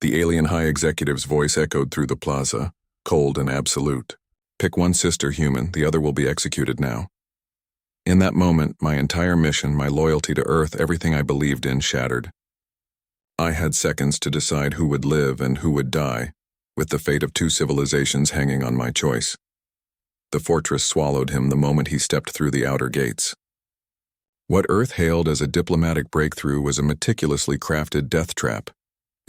The alien high executive's voice echoed through the plaza, cold and absolute. Pick one sister human, the other will be executed now. In that moment, my entire mission, my loyalty to Earth, everything I believed in shattered. I had seconds to decide who would live and who would die, with the fate of two civilizations hanging on my choice. The fortress swallowed him the moment he stepped through the outer gates. What Earth hailed as a diplomatic breakthrough was a meticulously crafted death trap,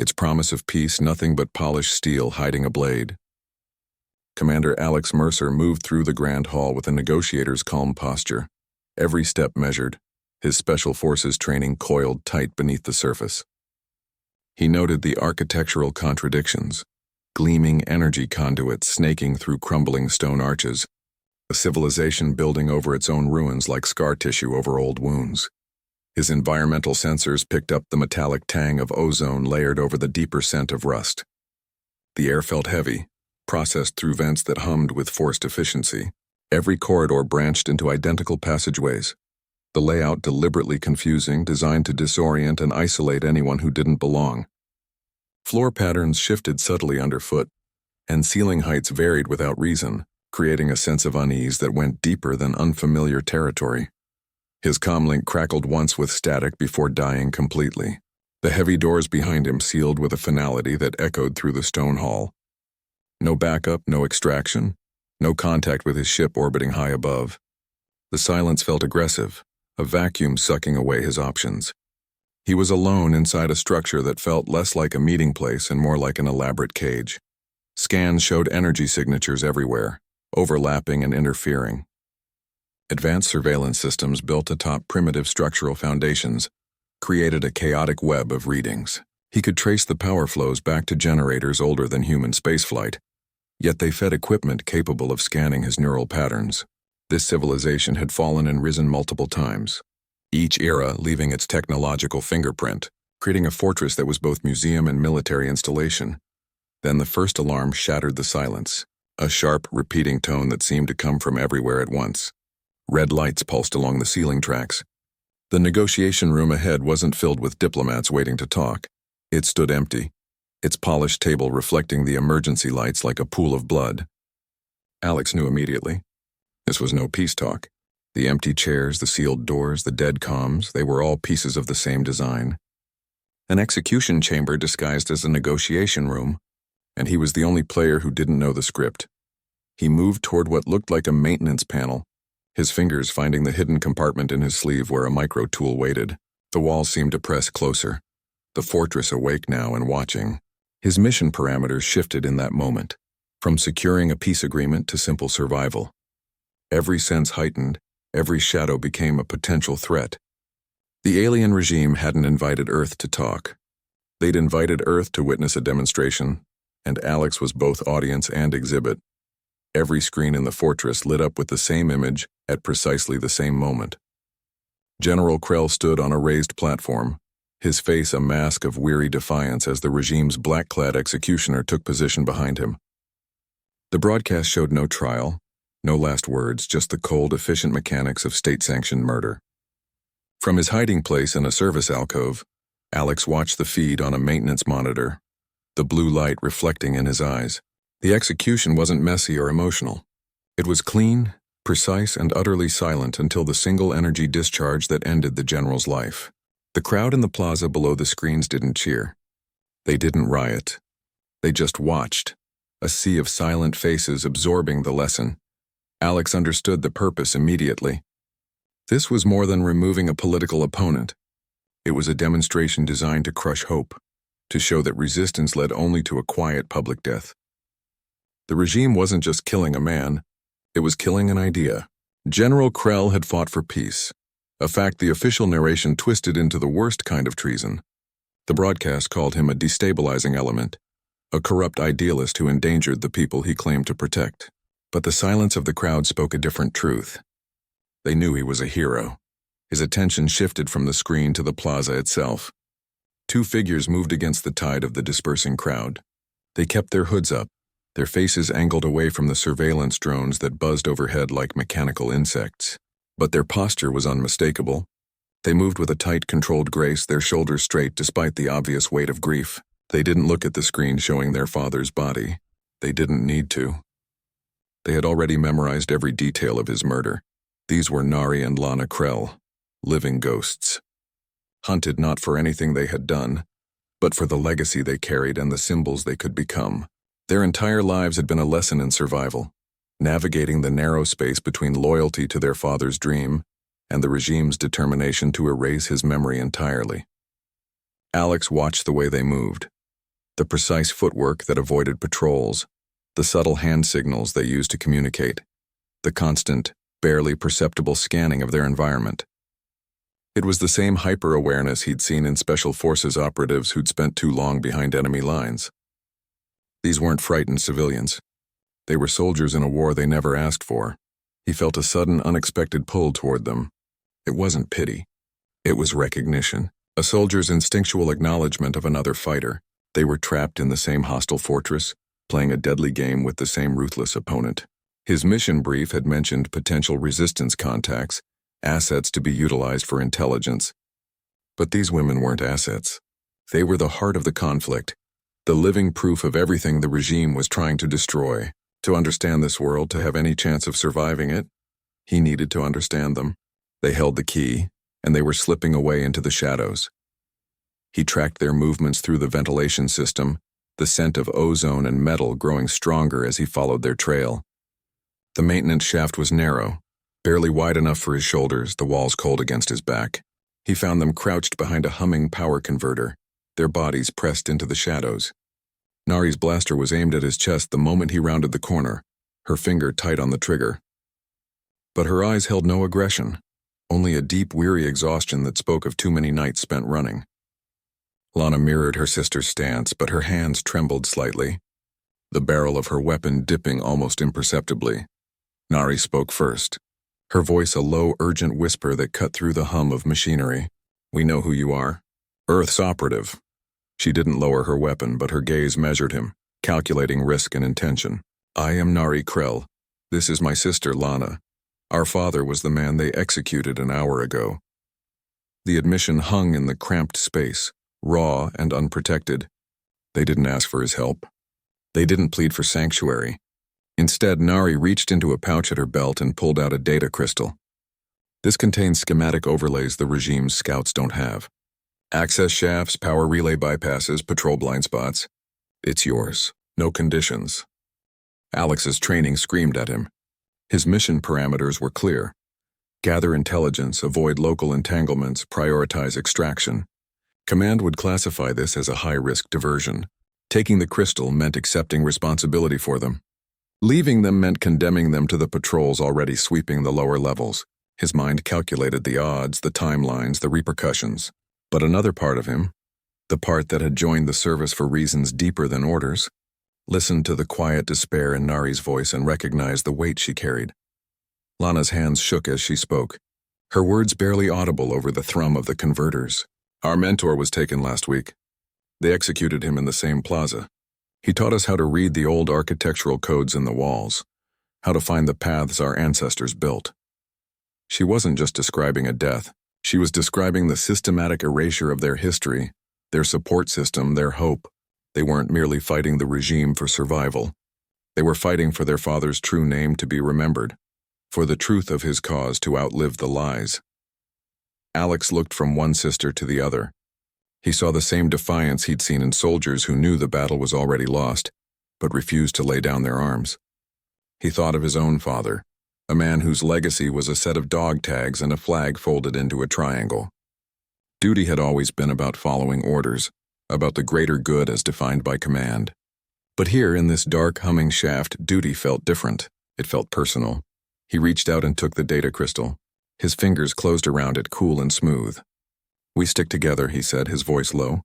its promise of peace nothing but polished steel hiding a blade. Commander Alex Mercer moved through the grand hall with a negotiator's calm posture, every step measured, his special forces training coiled tight beneath the surface. He noted the architectural contradictions, gleaming energy conduits snaking through crumbling stone arches, a civilization building over its own ruins like scar tissue over old wounds. His environmental sensors picked up the metallic tang of ozone layered over the deeper scent of rust. The air felt heavy, processed through vents that hummed with forced efficiency. Every corridor branched into identical passageways, the layout deliberately confusing, designed to disorient and isolate anyone who didn't belong. Floor patterns shifted subtly underfoot, and ceiling heights varied without reason, creating a sense of unease that went deeper than unfamiliar territory. His comlink crackled once with static before dying completely. The heavy doors behind him sealed with a finality that echoed through the stone hall. No backup, no extraction, no contact with his ship orbiting high above. The silence felt aggressive, a vacuum sucking away his options. He was alone inside a structure that felt less like a meeting place and more like an elaborate cage. Scans showed energy signatures everywhere, overlapping and interfering. Advanced surveillance systems built atop primitive structural foundations created a chaotic web of readings. He could trace the power flows back to generators older than human spaceflight, yet they fed equipment capable of scanning his neural patterns. This civilization had fallen and risen multiple times, each era leaving its technological fingerprint, creating a fortress that was both museum and military installation. Then the first alarm shattered the silence, a sharp, repeating tone that seemed to come from everywhere at once. Red lights pulsed along the ceiling tracks. The negotiation room ahead wasn't filled with diplomats waiting to talk. It stood empty, its polished table reflecting the emergency lights like a pool of blood. Alex knew immediately. This was no peace talk. The empty chairs, the sealed doors, the dead comms, they were all pieces of the same design. An execution chamber disguised as a negotiation room, and he was the only player who didn't know the script. He moved toward what looked like a maintenance panel, his fingers finding the hidden compartment in his sleeve where a micro tool waited. The walls seemed to press closer, the fortress awake now and watching. His mission parameters shifted in that moment, from securing a peace agreement to simple survival. Every sense heightened, every shadow became a potential threat. The alien regime hadn't invited Earth to talk. They'd invited Earth to witness a demonstration, and Alex was both audience and exhibit. Every screen in the fortress lit up with the same image at precisely the same moment. General Krell stood on a raised platform, his face a mask of weary defiance as the regime's black-clad executioner took position behind him. The broadcast showed no trial, no last words, just the cold, efficient mechanics of state-sanctioned murder. From his hiding place in a service alcove, Alex watched the feed on a maintenance monitor, the blue light reflecting in his eyes. The execution wasn't messy or emotional. It was clean, precise, and utterly silent until the single energy discharge that ended the general's life. The crowd in the plaza below the screens didn't cheer. They didn't riot. They just watched, a sea of silent faces absorbing the lesson. Alex understood the purpose immediately. This was more than removing a political opponent. It was a demonstration designed to crush hope, to show that resistance led only to a quiet public death. The regime wasn't just killing a man, it was killing an idea. General Krell had fought for peace, a fact the official narration twisted into the worst kind of treason. The broadcast called him a destabilizing element, a corrupt idealist who endangered the people he claimed to protect. But the silence of the crowd spoke a different truth. They knew he was a hero. His attention shifted from the screen to the plaza itself. Two figures moved against the tide of the dispersing crowd. They kept their hoods up, their faces angled away from the surveillance drones that buzzed overhead like mechanical insects. But their posture was unmistakable. They moved with a tight, controlled grace, their shoulders straight despite the obvious weight of grief. They didn't look at the screen showing their father's body. They didn't need to. They had already memorized every detail of his murder. These were Nari and Lana Krell, living ghosts. Hunted not for anything they had done, but for the legacy they carried and the symbols they could become. Their entire lives had been a lesson in survival, navigating the narrow space between loyalty to their father's dream and the regime's determination to erase his memory entirely. Alex watched the way they moved, the precise footwork that avoided patrols, the subtle hand signals they used to communicate, the constant, barely perceptible scanning of their environment. It was the same hyper-awareness he'd seen in Special Forces operatives who'd spent too long behind enemy lines. These weren't frightened civilians. They were soldiers in a war they never asked for. He felt a sudden, unexpected pull toward them. It wasn't pity. It was recognition, a soldier's instinctual acknowledgement of another fighter. They were trapped in the same hostile fortress, playing a deadly game with the same ruthless opponent. His mission brief had mentioned potential resistance contacts, assets to be utilized for intelligence. But these women weren't assets. They were the heart of the conflict, the living proof of everything the regime was trying to destroy. To understand this world, to have any chance of surviving it, he needed to understand them. They held the key, and they were slipping away into the shadows. He tracked their movements through the ventilation system, the scent of ozone and metal growing stronger as he followed their trail. The maintenance shaft was narrow, barely wide enough for his shoulders, the walls cold against his back. He found them crouched behind a humming power converter, their bodies pressed into the shadows. Nari's blaster was aimed at his chest the moment he rounded the corner, her finger tight on the trigger. But her eyes held no aggression, only a deep, weary exhaustion that spoke of too many nights spent running. Lana mirrored her sister's stance, but her hands trembled slightly, the barrel of her weapon dipping almost imperceptibly. Nari spoke first, her voice a low, urgent whisper that cut through the hum of machinery. "We know who you are. Earth's operative." She didn't lower her weapon, but her gaze measured him, calculating risk and intention. "I am Nari Krell. This is my sister, Lana. Our father was the man they executed an hour ago." The admission hung in the cramped space, raw and unprotected. They didn't ask for his help. They didn't plead for sanctuary. Instead, Nari reached into a pouch at her belt and pulled out a data crystal. This contains schematic overlays the regime's scouts don't have. Access shafts, power relay bypasses, patrol blind spots. It's yours. No conditions. Alex's training screamed at him. His mission parameters were clear. Gather intelligence, avoid local entanglements, prioritize extraction. Command would classify this as a high-risk diversion. Taking the crystal meant accepting responsibility for them. Leaving them meant condemning them to the patrols already sweeping the lower levels. His mind calculated the odds, the timelines, the repercussions. But another part of him, the part that had joined the service for reasons deeper than orders, listened to the quiet despair in Nari's voice and recognized the weight she carried. Lana's hands shook as she spoke, her words barely audible over the thrum of the converters. "Our mentor was taken last week. They executed him in the same plaza. He taught us how to read the old architectural codes in the walls, how to find the paths our ancestors built." She wasn't just describing a death. She was describing the systematic erasure of their history, their support system, their hope. They weren't merely fighting the regime for survival. They were fighting for their father's true name to be remembered, for the truth of his cause to outlive the lies. Alex looked from one sister to the other. He saw the same defiance he'd seen in soldiers who knew the battle was already lost, but refused to lay down their arms. He thought of his own father, a man whose legacy was a set of dog tags and a flag folded into a triangle. Duty had always been about following orders, about the greater good as defined by command. But here, in this dark, humming shaft, duty felt different. It felt personal. He reached out and took the data crystal. His fingers closed around it, cool and smooth. "We stick together," he said, his voice low.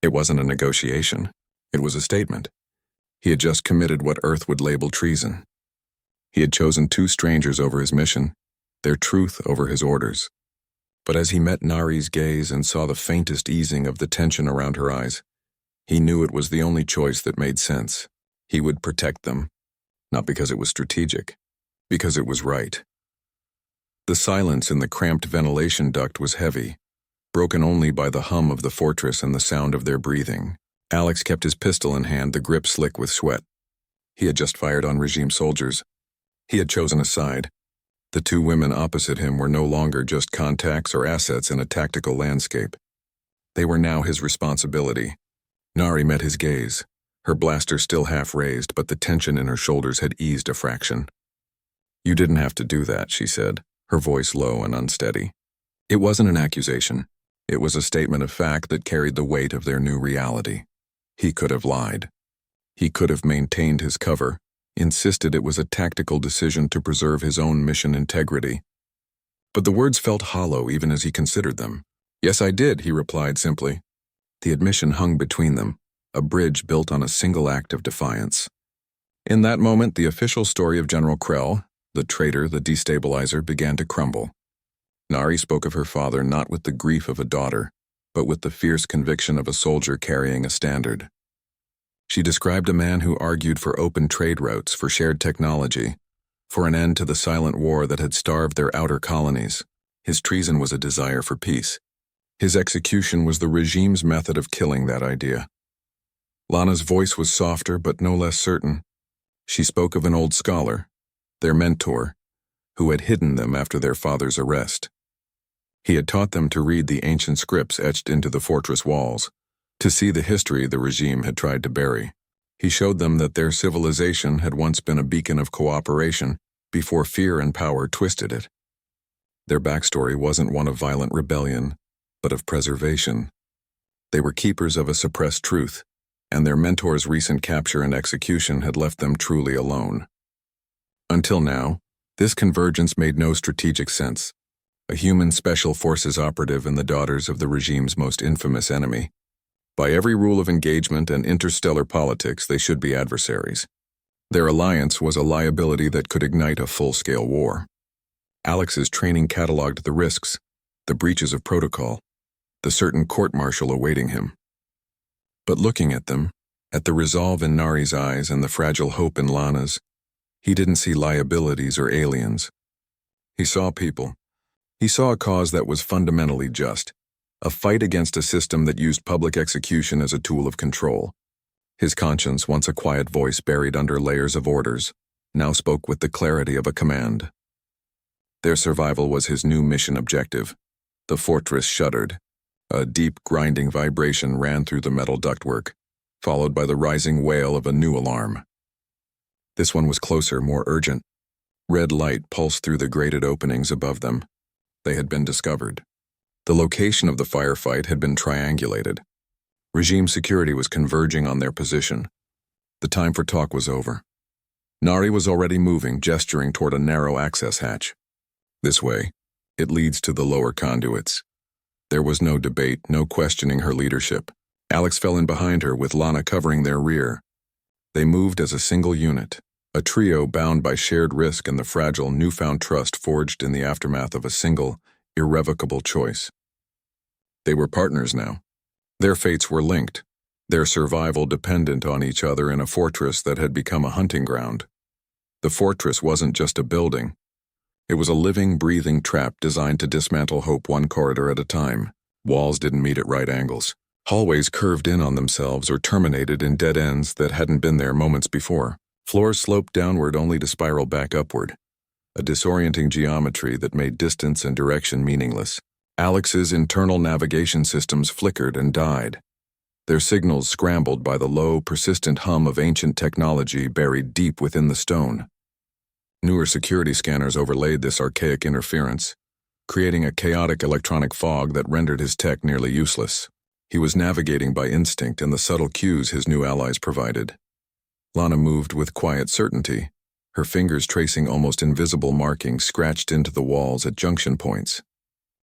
It wasn't a negotiation. It was a statement. He had just committed what Earth would label treason. He had chosen two strangers over his mission, their truth over his orders. But as he met Nari's gaze and saw the faintest easing of the tension around her eyes, he knew it was the only choice that made sense. He would protect them, not because it was strategic, because it was right. The silence in the cramped ventilation duct was heavy, broken only by the hum of the fortress and the sound of their breathing. Alex kept his pistol in hand, the grip slick with sweat. He had just fired on regime soldiers. He had chosen a side. The two women opposite him were no longer just contacts or assets in a tactical landscape. They were now his responsibility. Nari met his gaze, her blaster still half raised, but the tension in her shoulders had eased a fraction. "You didn't have to do that," she said, her voice low and unsteady. It wasn't an accusation. It was a statement of fact that carried the weight of their new reality. He could have lied. He could have maintained his cover, insisted it was a tactical decision to preserve his own mission integrity. But the words felt hollow even as he considered them. "Yes, I did," he replied simply. The admission hung between them, a bridge built on a single act of defiance. In that moment, the official story of General Krell, the traitor, the destabilizer, began to crumble. Nari spoke of her father not with the grief of a daughter, but with the fierce conviction of a soldier carrying a standard. She described a man who argued for open trade routes, for shared technology, for an end to the silent war that had starved their outer colonies. His treason was a desire for peace. His execution was the regime's method of killing that idea. Lana's voice was softer but no less certain. She spoke of an old scholar, their mentor, who had hidden them after their father's arrest. He had taught them to read the ancient scripts etched into the fortress walls, to see the history the regime had tried to bury. He showed them that their civilization had once been a beacon of cooperation before fear and power twisted it. Their backstory wasn't one of violent rebellion, but of preservation. They were keepers of a suppressed truth, and their mentor's recent capture and execution had left them truly alone. Until now, this convergence made no strategic sense. A human special forces operative and the daughters of the regime's most infamous enemy. By every rule of engagement and interstellar politics, they should be adversaries. Their alliance was a liability that could ignite a full-scale war. Alex's training cataloged the risks, the breaches of protocol, the certain court-martial awaiting him. But looking at them, at the resolve in Nari's eyes and the fragile hope in Lana's, he didn't see liabilities or aliens. He saw people. He saw a cause that was fundamentally just, a fight against a system that used public execution as a tool of control. His conscience, once a quiet voice buried under layers of orders, now spoke with the clarity of a command. Their survival was his new mission objective. The fortress shuddered. A deep, grinding vibration ran through the metal ductwork, followed by the rising wail of a new alarm. This one was closer, more urgent. Red light pulsed through the grated openings above them. They had been discovered. The location of the firefight had been triangulated. Regime security was converging on their position. The time for talk was over. Nari was already moving, gesturing toward a narrow access hatch. "This way. It leads to the lower conduits." There was no debate, no questioning her leadership. Alex fell in behind her, with Lana covering their rear. They moved as a single unit, a trio bound by shared risk and the fragile, newfound trust forged in the aftermath of a single, irrevocable choice. They were partners now. Their fates were linked, their survival dependent on each other in a fortress that had become a hunting ground. The fortress wasn't just a building. It was a living, breathing trap designed to dismantle hope one corridor at a time. Walls didn't meet at right angles. Hallways curved in on themselves or terminated in dead ends that hadn't been there moments before. Floors sloped downward only to spiral back upward, a disorienting geometry that made distance and direction meaningless. Alex's internal navigation systems flickered and died, their signals scrambled by the low, persistent hum of ancient technology buried deep within the stone. Newer security scanners overlaid this archaic interference, creating a chaotic electronic fog that rendered his tech nearly useless. He was navigating by instinct and the subtle cues his new allies provided. Lana moved with quiet certainty, her fingers tracing almost invisible markings scratched into the walls at junction points.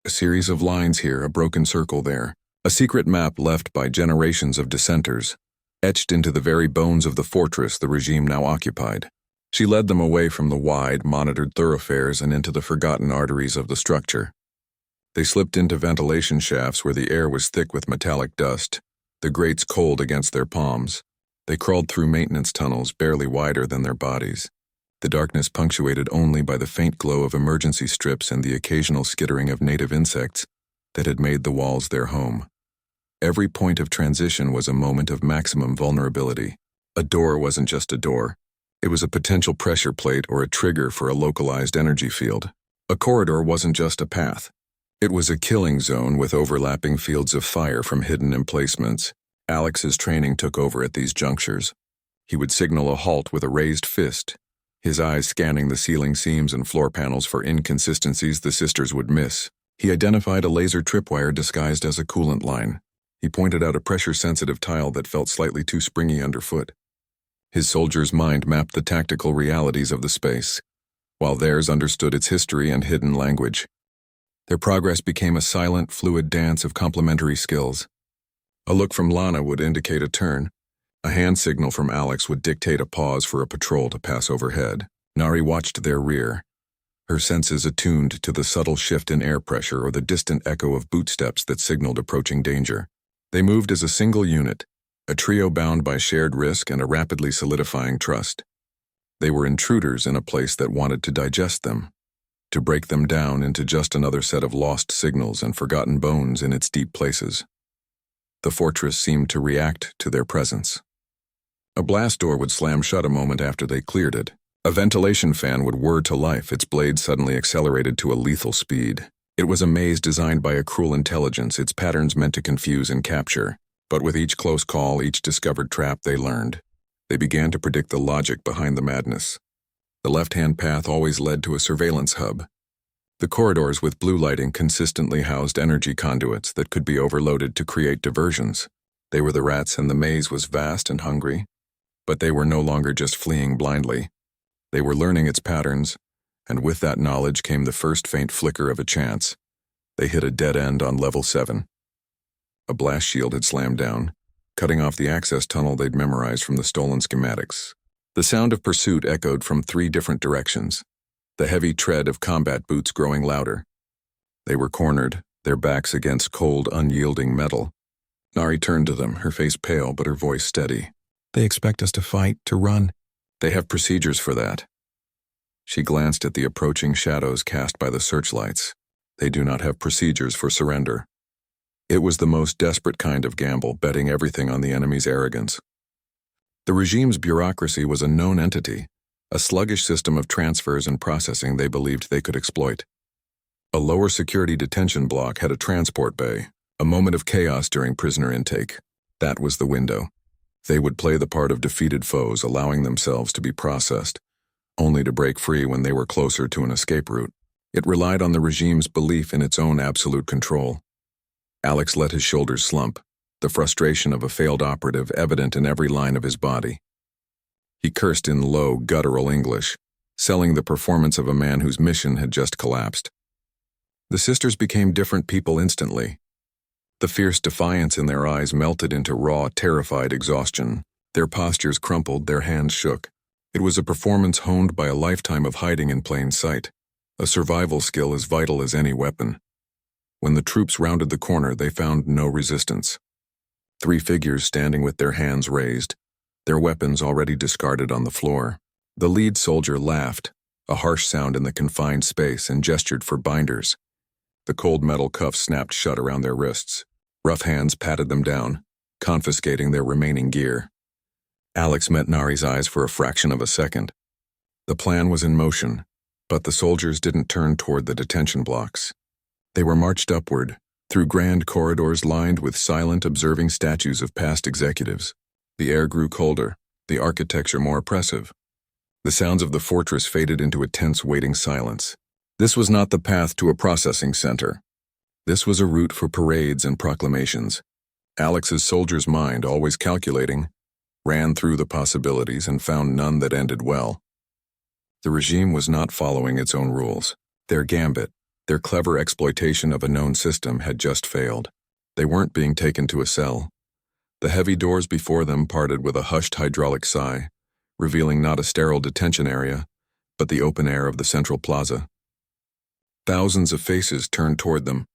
A series of lines here, a broken circle there, a secret map left by generations of dissenters, etched into the very bones of the fortress the regime now occupied. She led them away from the wide, monitored thoroughfares and into the forgotten arteries of the structure. They slipped into ventilation shafts where the air was thick with metallic dust, the grates cold against their palms. They crawled through maintenance tunnels barely wider than their bodies, the darkness punctuated only by the faint glow of emergency strips and the occasional skittering of native insects that had made the walls their home. Every point of transition was a moment of maximum vulnerability. A door wasn't just a door. It was a potential pressure plate or a trigger for a localized energy field. A corridor wasn't just a path. It was a killing zone with overlapping fields of fire from hidden emplacements. Alex's training took over at these junctures. He would signal a halt with a raised fist, his eyes scanning the ceiling seams and floor panels for inconsistencies the sisters would miss. He identified a laser tripwire disguised as a coolant line. He pointed out a pressure-sensitive tile that felt slightly too springy underfoot. His soldier's mind mapped the tactical realities of the space, while theirs understood its history and hidden language. Their progress became a silent, fluid dance of complementary skills. A look from Lana would indicate a turn. A hand signal from Alex would dictate a pause for a patrol to pass overhead. Nari watched their rear, her senses attuned to the subtle shift in air pressure or the distant echo of bootsteps that signaled approaching danger. They moved as a single unit, a trio bound by shared risk and a rapidly solidifying trust. They were intruders in a place that wanted to digest them, to break them down into just another set of lost signals and forgotten bones in its deep places. The fortress seemed to react to their presence. A blast door would slam shut a moment after they cleared it. A ventilation fan would whir to life, its blade suddenly accelerated to a lethal speed. It was a maze designed by a cruel intelligence, its patterns meant to confuse and capture. But with each close call, each discovered trap, they learned. They began to predict the logic behind the madness. The left-hand path always led to a surveillance hub. The corridors with blue lighting consistently housed energy conduits that could be overloaded to create diversions. They were the rats, and the maze was vast and hungry. But they were no longer just fleeing blindly. They were learning its patterns, and with that knowledge came the first faint flicker of a chance. They hit a dead end on level 7. A blast shield had slammed down, cutting off the access tunnel they'd memorized from the stolen schematics. The sound of pursuit echoed from 3 different directions, the heavy tread of combat boots growing louder. They were cornered, their backs against cold, unyielding metal. Nari turned to them, her face pale but her voice steady. They expect us to fight, to run. They have procedures for that. She glanced at the approaching shadows cast by the searchlights. They do not have procedures for surrender. It was the most desperate kind of gamble, betting everything on the enemy's arrogance. The regime's bureaucracy was a known entity, a sluggish system of transfers and processing they believed they could exploit. A lower security detention block had a transport bay, a moment of chaos during prisoner intake. That was the window. They would play the part of defeated foes, allowing themselves to be processed, only to break free when they were closer to an escape route. It relied on the regime's belief in its own absolute control. Alex let his shoulders slump, the frustration of a failed operative evident in every line of his body. He cursed in low, guttural English, selling the performance of a man whose mission had just collapsed. The sisters became different people instantly. The fierce defiance in their eyes melted into raw, terrified exhaustion. Their postures crumpled, their hands shook. It was a performance honed by a lifetime of hiding in plain sight, a survival skill as vital as any weapon. When the troops rounded the corner, they found no resistance. 3 figures standing with their hands raised, their weapons already discarded on the floor. The lead soldier laughed, a harsh sound in the confined space, and gestured for binders. The cold metal cuffs snapped shut around their wrists. Rough hands patted them down, confiscating their remaining gear. Alex met Nari's eyes for a fraction of a second. The plan was in motion, but the soldiers didn't turn toward the detention blocks. They were marched upward, through grand corridors lined with silent, observing statues of past executives. The air grew colder, the architecture more oppressive. The sounds of the fortress faded into a tense, waiting silence. This was not the path to a processing center. This was a route for parades and proclamations. Alex's soldier's mind, always calculating, ran through the possibilities and found none that ended well. The regime was not following its own rules. Their gambit, their clever exploitation of a known system, had just failed. They weren't being taken to a cell. The heavy doors before them parted with a hushed hydraulic sigh, revealing not a sterile detention area, but the open air of the central plaza. Thousands of faces turned toward them,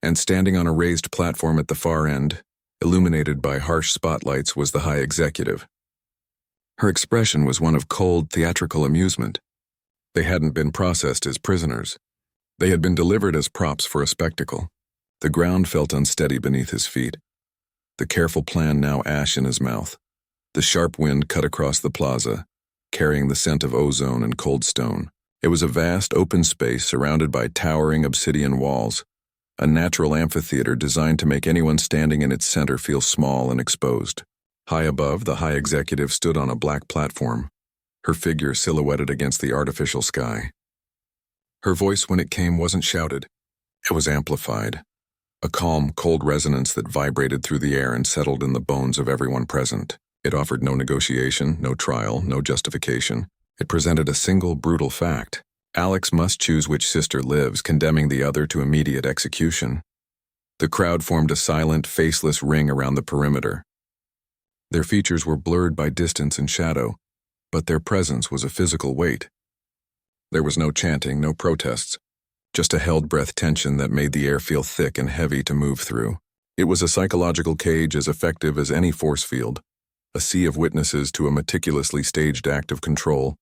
and standing on a raised platform at the far end, illuminated by harsh spotlights, was the high executive. Her expression was one of cold, theatrical amusement. They hadn't been processed as prisoners. They had been delivered as props for a spectacle. The ground felt unsteady beneath his feet. the careful plan now ash in his mouth. The sharp wind cut across the plaza, carrying the scent of ozone and cold stone. It was a vast open space surrounded by towering obsidian walls, a natural amphitheater designed to make anyone standing in its center feel small and exposed. High above, the high executive stood on a black platform, her figure silhouetted against the artificial sky. Her voice, when it came, wasn't shouted. It was amplified, a calm, cold resonance that vibrated through the air and settled in the bones of everyone present. It offered no negotiation, no trial, no justification. It presented a single brutal fact. Alex must choose which sister lives, condemning the other to immediate execution. The crowd formed a silent, faceless ring around the perimeter. Their features were blurred by distance and shadow, but their presence was a physical weight. There was no chanting, no protests, just a held-breath tension that made the air feel thick and heavy to move through. It was a psychological cage as effective as any force field, a sea of witnesses to a meticulously staged act of control.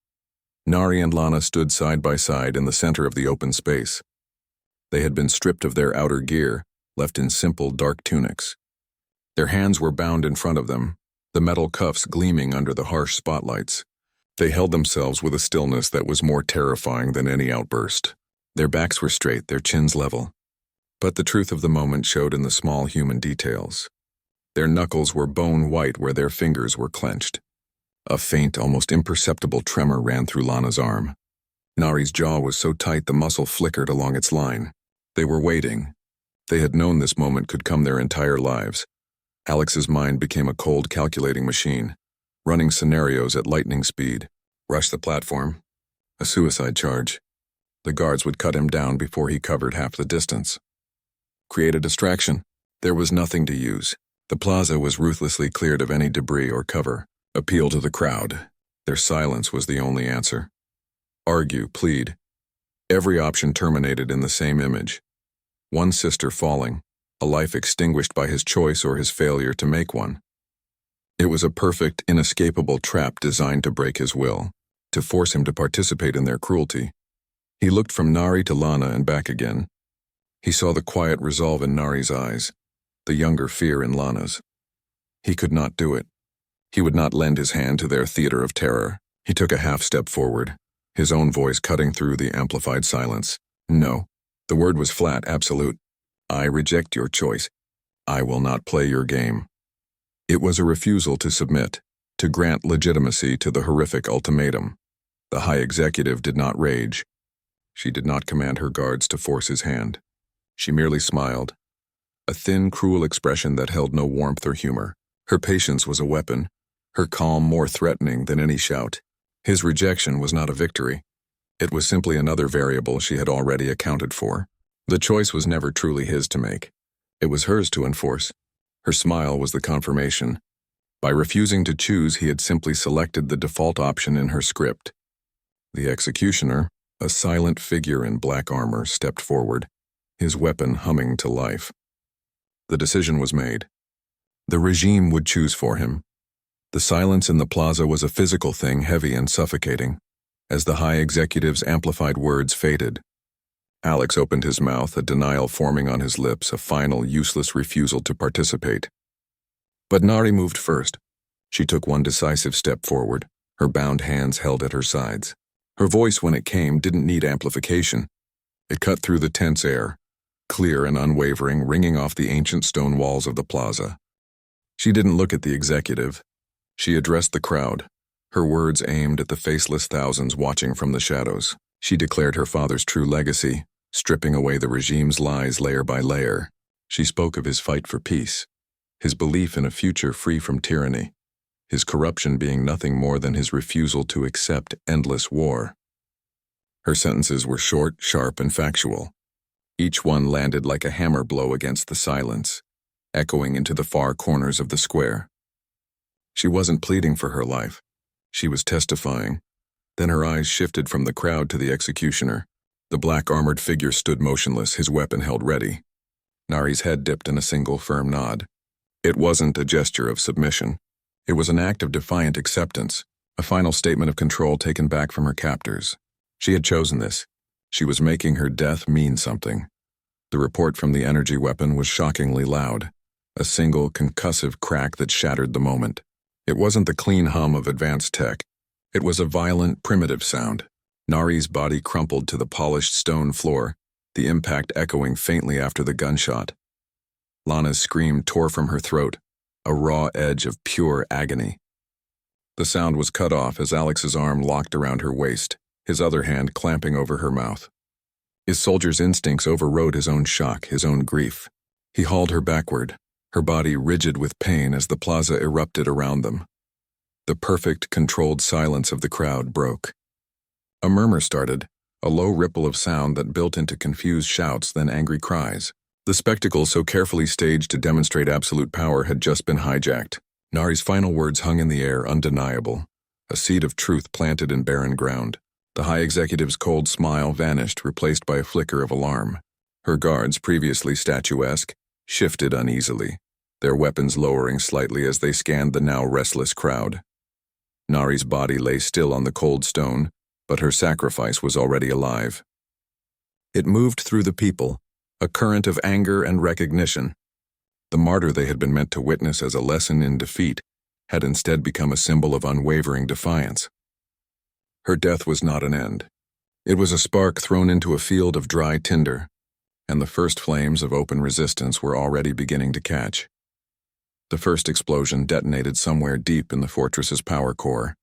Nari and Lana stood side by side in the center of the open space. They had been stripped of their outer gear, left in simple, dark tunics. Their hands were bound in front of them, the metal cuffs gleaming under the harsh spotlights. They held themselves with a stillness that was more terrifying than any outburst. Their backs were straight, their chins level. But the truth of the moment showed in the small human details. Their knuckles were bone white where their fingers were clenched. A faint, almost imperceptible tremor ran through Lana's arm. Nari's jaw was so tight the muscle flickered along its line. They were waiting. They had known this moment could come their entire lives. Alex's mind became a cold, calculating machine, running scenarios at lightning speed. Rush the platform. A suicide charge. The guards would cut him down before he covered half the distance. Create a distraction. There was nothing to use. The plaza was ruthlessly cleared of any debris or cover. Appeal to the crowd. Their silence was the only answer. Argue, plead. Every option terminated in the same image. One sister falling, a life extinguished by his choice or his failure to make one. It was a perfect, inescapable trap designed to break his will, to force him to participate in their cruelty. He looked from Nari to Lana and back again. He saw the quiet resolve in Nari's eyes, the younger fear in Lana's. He could not do it. He would not lend his hand to their theater of terror. He took a half step forward, his own voice cutting through the amplified silence. No. The word was flat, absolute. I reject your choice. I will not play your game. It was a refusal to submit, to grant legitimacy to the horrific ultimatum. The high executive did not rage. She did not command her guards to force his hand. She merely smiled, a thin, cruel expression that held no warmth or humor. Her patience was a weapon, her calm more threatening than any shout. His rejection was not a victory. It was simply another variable she had already accounted for. The choice was never truly his to make. It was hers to enforce. Her smile was the confirmation. By refusing to choose, he had simply selected the default option in her script. The executioner, a silent figure in black armor, stepped forward, his weapon humming to life. The decision was made. The regime would choose for him. The silence in the plaza was a physical thing, heavy and suffocating. As the high executive's amplified words faded, Alex opened his mouth, a denial forming on his lips, a final, useless refusal to participate. But Nari moved first. She took one decisive step forward, her bound hands held at her sides. Her voice, when it came, didn't need amplification. It cut through the tense air, clear and unwavering, ringing off the ancient stone walls of the plaza. She didn't look at the executive. She addressed the crowd, her words aimed at the faceless thousands watching from the shadows. She declared her father's true legacy, stripping away the regime's lies layer by layer. She spoke of his fight for peace, his belief in a future free from tyranny, his corruption being nothing more than his refusal to accept endless war. Her sentences were short, sharp, and factual. Each one landed like a hammer blow against the silence, echoing into the far corners of the square. She wasn't pleading for her life. She was testifying. Then her eyes shifted from the crowd to the executioner. The black-armored figure stood motionless, his weapon held ready. Nari's head dipped in a single firm nod. It wasn't a gesture of submission. It was an act of defiant acceptance, a final statement of control taken back from her captors. She had chosen this. She was making her death mean something. The report from the energy weapon was shockingly loud. a single concussive crack that shattered the moment. It wasn't the clean hum of advanced tech. It was a violent, primitive sound. Nari's body crumpled to the polished stone floor, the impact echoing faintly after the gunshot. Lana's scream tore from her throat, a raw edge of pure agony. The sound was cut off as Alex's arm locked around her waist, his other hand clamping over her mouth. His soldier's instincts overrode his own shock, his own grief. He hauled her backward, her body rigid with pain as the plaza erupted around them. The perfect, controlled silence of the crowd broke. A murmur started, a low ripple of sound that built into confused shouts, then angry cries. The spectacle so carefully staged to demonstrate absolute power had just been hijacked. Nari's final words hung in the air, undeniable, a seed of truth planted in barren ground. The high executive's cold smile vanished, replaced by a flicker of alarm. Her guards, previously statuesque, shifted uneasily, their weapons lowering slightly as they scanned the now restless crowd. Nari's body lay still on the cold stone, but her sacrifice was already alive. It moved through the people, a current of anger and recognition. The martyr they had been meant to witness as a lesson in defeat had instead become a symbol of unwavering defiance. Her death was not an end. It was a spark thrown into a field of dry tinder, and the first flames of open resistance were already beginning to catch. The first explosion detonated somewhere deep in the fortress's power core,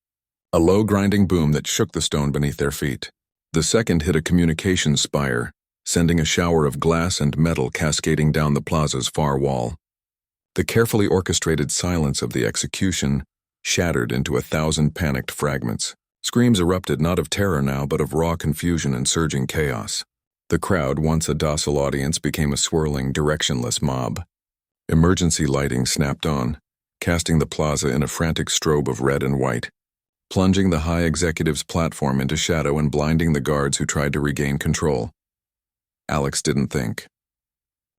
a low grinding boom that shook the stone beneath their feet. The second hit a communications spire, sending a shower of glass and metal cascading down the plaza's far wall. The carefully orchestrated silence of the execution shattered into 1,000 panicked fragments. Screams erupted not of terror now, but of raw confusion and surging chaos. The crowd, once a docile audience, became a swirling, directionless mob. Emergency lighting snapped on, casting the plaza in a frantic strobe of red and white, plunging the high executive's platform into shadow and blinding the guards who tried to regain control. Alex didn't think.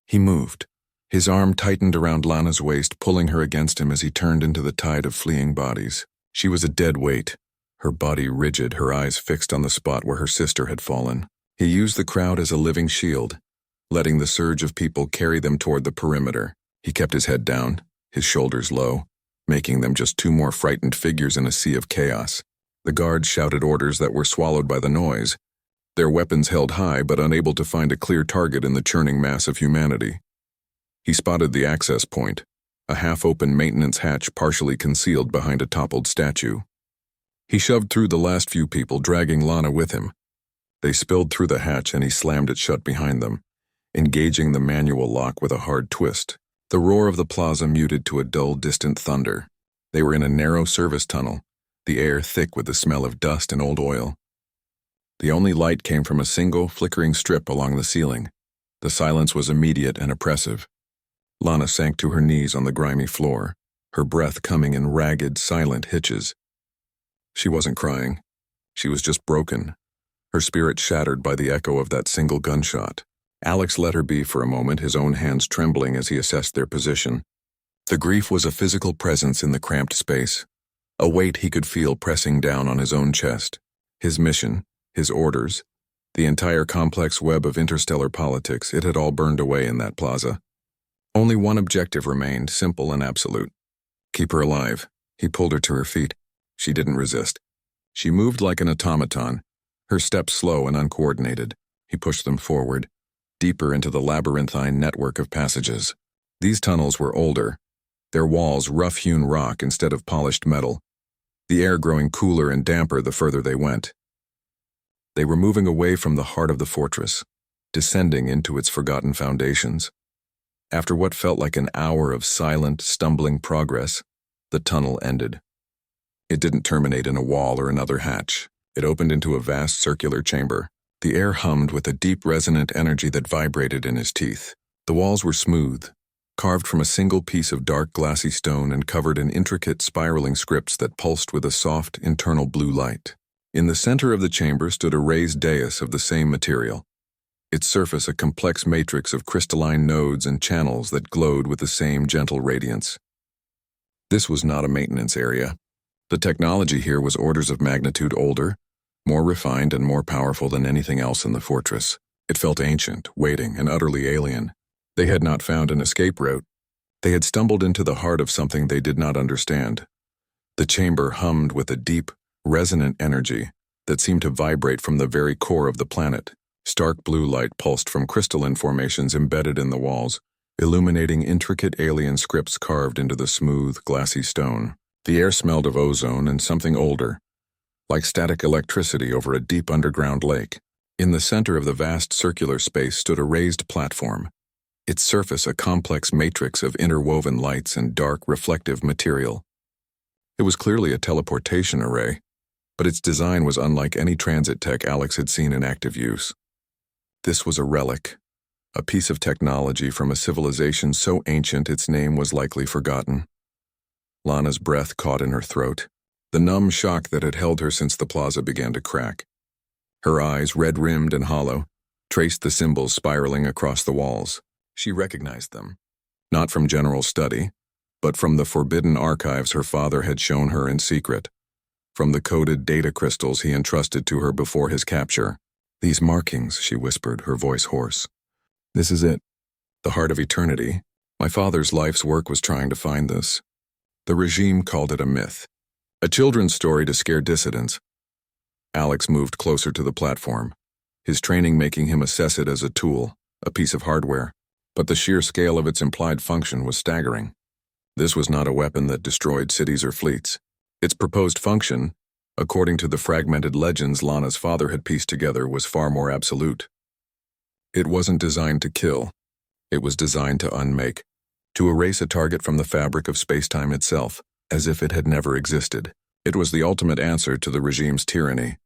He moved. His arm tightened around Lana's waist, pulling her against him as he turned into the tide of fleeing bodies. She was a dead weight, her body rigid, her eyes fixed on the spot where her sister had fallen. He used the crowd as a living shield, letting the surge of people carry them toward the perimeter. He kept his head down, his shoulders low, making them just two more frightened figures in a sea of chaos. The guards shouted orders that were swallowed by the noise, their weapons held high but unable to find a clear target in the churning mass of humanity. He spotted the access point, a half-open maintenance hatch partially concealed behind a toppled statue. He shoved through the last few people, dragging Lana with him. They spilled through the hatch and he slammed it shut behind them, engaging the manual lock with a hard twist. The roar of the plaza muted to a dull, distant thunder. They were in a narrow service tunnel, the air thick with the smell of dust and old oil. The only light came from a single, flickering strip along the ceiling. The silence was immediate and oppressive. Lana sank to her knees on the grimy floor, her breath coming in ragged, silent hitches. She wasn't crying. She was just broken, her spirit shattered by the echo of that single gunshot. Alex let her be for a moment, his own hands trembling as he assessed their position. The grief was a physical presence in the cramped space, a weight he could feel pressing down on his own chest. His mission, his orders, the entire complex web of interstellar politics, it had all burned away in that plaza. Only one objective remained, simple and absolute. Keep her alive. He pulled her to her feet. She didn't resist. She moved like an automaton, her steps slow and uncoordinated. He pushed them forward, deeper into the labyrinthine network of passages. These tunnels were older, their walls rough-hewn rock instead of polished metal, the air growing cooler and damper the further they went. They were moving away from the heart of the fortress, descending into its forgotten foundations. After what felt like an hour of silent, stumbling progress, the tunnel ended. It didn't terminate in a wall or another hatch. It opened into a vast circular chamber. The air hummed with a deep resonant energy that vibrated in his teeth. The walls were smooth, carved from a single piece of dark glassy stone and covered in intricate spiraling scripts that pulsed with a soft, internal blue light. In the center of the chamber stood a raised dais of the same material, its surface a complex matrix of crystalline nodes and channels that glowed with the same gentle radiance. This was not a maintenance area. The technology here was orders of magnitude older, more refined and more powerful than anything else in the fortress. It felt ancient, waiting, and utterly alien. They had not found an escape route. They had stumbled into the heart of something they did not understand. The chamber hummed with a deep, resonant energy that seemed to vibrate from the very core of the planet. Stark blue light pulsed from crystalline formations embedded in the walls, illuminating intricate alien scripts carved into the smooth, glassy stone. The air smelled of ozone and something older, like static electricity over a deep underground lake. In the center of the vast circular space stood a raised platform, its surface a complex matrix of interwoven lights and dark, reflective material. It was clearly a teleportation array, but its design was unlike any transit tech Alex had seen in active use. This was a relic, a piece of technology from a civilization so ancient its name was likely forgotten. Lana's breath caught in her throat, the numb shock that had held her since the plaza began to crack. Her eyes, red-rimmed and hollow, traced the symbols spiraling across the walls. She recognized them, not from general study, but from the forbidden archives her father had shown her in secret, from the coded data crystals he entrusted to her before his capture. "These markings," she whispered, her voice hoarse. "This is it. The heart of eternity. My father's life's work was trying to find this. The regime called it a myth, a children's story to scare dissidents." Alex moved closer to the platform, his training making him assess it as a tool, a piece of hardware, but the sheer scale of its implied function was staggering. This was not a weapon that destroyed cities or fleets. Its proposed function, according to the fragmented legends Lana's father had pieced together, was far more absolute. It wasn't designed to kill. It was designed to unmake, to erase a target from the fabric of space-time itself, as if it had never existed. It was the ultimate answer to the regime's tyranny,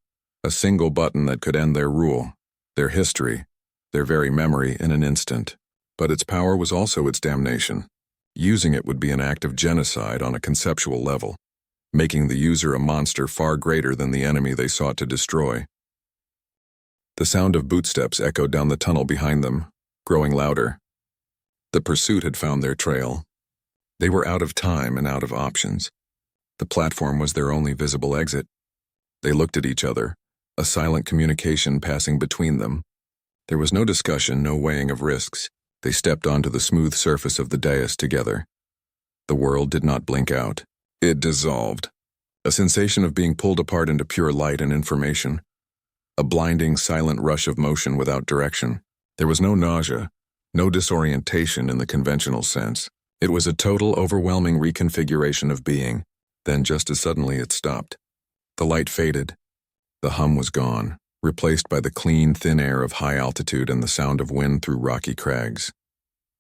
a single button that could end their rule, their history, their very memory in an instant. But its power was also its damnation. Using it would be an act of genocide on a conceptual level, making the user a monster far greater than the enemy they sought to destroy. The sound of bootsteps echoed down the tunnel behind them, growing louder. The pursuit had found their trail. They were out of time and out of options. The platform was their only visible exit. They looked at each other, a silent communication passing between them. There was no discussion, no weighing of risks. They stepped onto the smooth surface of the dais together. The world did not blink out. It dissolved. A sensation of being pulled apart into pure light and information. A blinding, silent rush of motion without direction. There was no nausea, no disorientation in the conventional sense. It was a total, overwhelming reconfiguration of being. Then just as suddenly it stopped. The light faded. The hum was gone, replaced by the clean, thin air of high altitude and the sound of wind through rocky crags.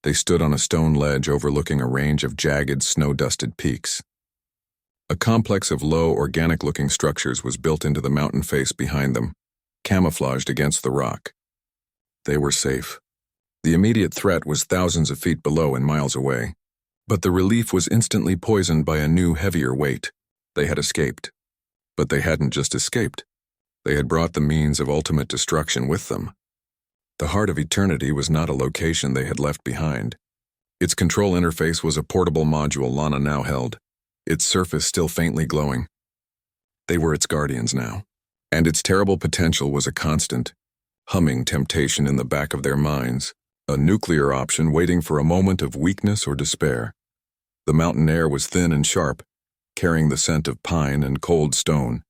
They stood on a stone ledge overlooking a range of jagged, snow-dusted peaks. A complex of low, organic-looking structures was built into the mountain face behind them, camouflaged against the rock. They were safe. The immediate threat was thousands of feet below and miles away. But the relief was instantly poisoned by a new, heavier weight. They had escaped. But they hadn't just escaped. They had brought the means of ultimate destruction with them. The heart of eternity was not a location they had left behind. Its control interface was a portable module Lana now held, its surface still faintly glowing. They were its guardians now, and its terrible potential was a constant, humming temptation in the back of their minds, a nuclear option waiting for a moment of weakness or despair. The mountain air was thin and sharp, carrying the scent of pine and cold stone.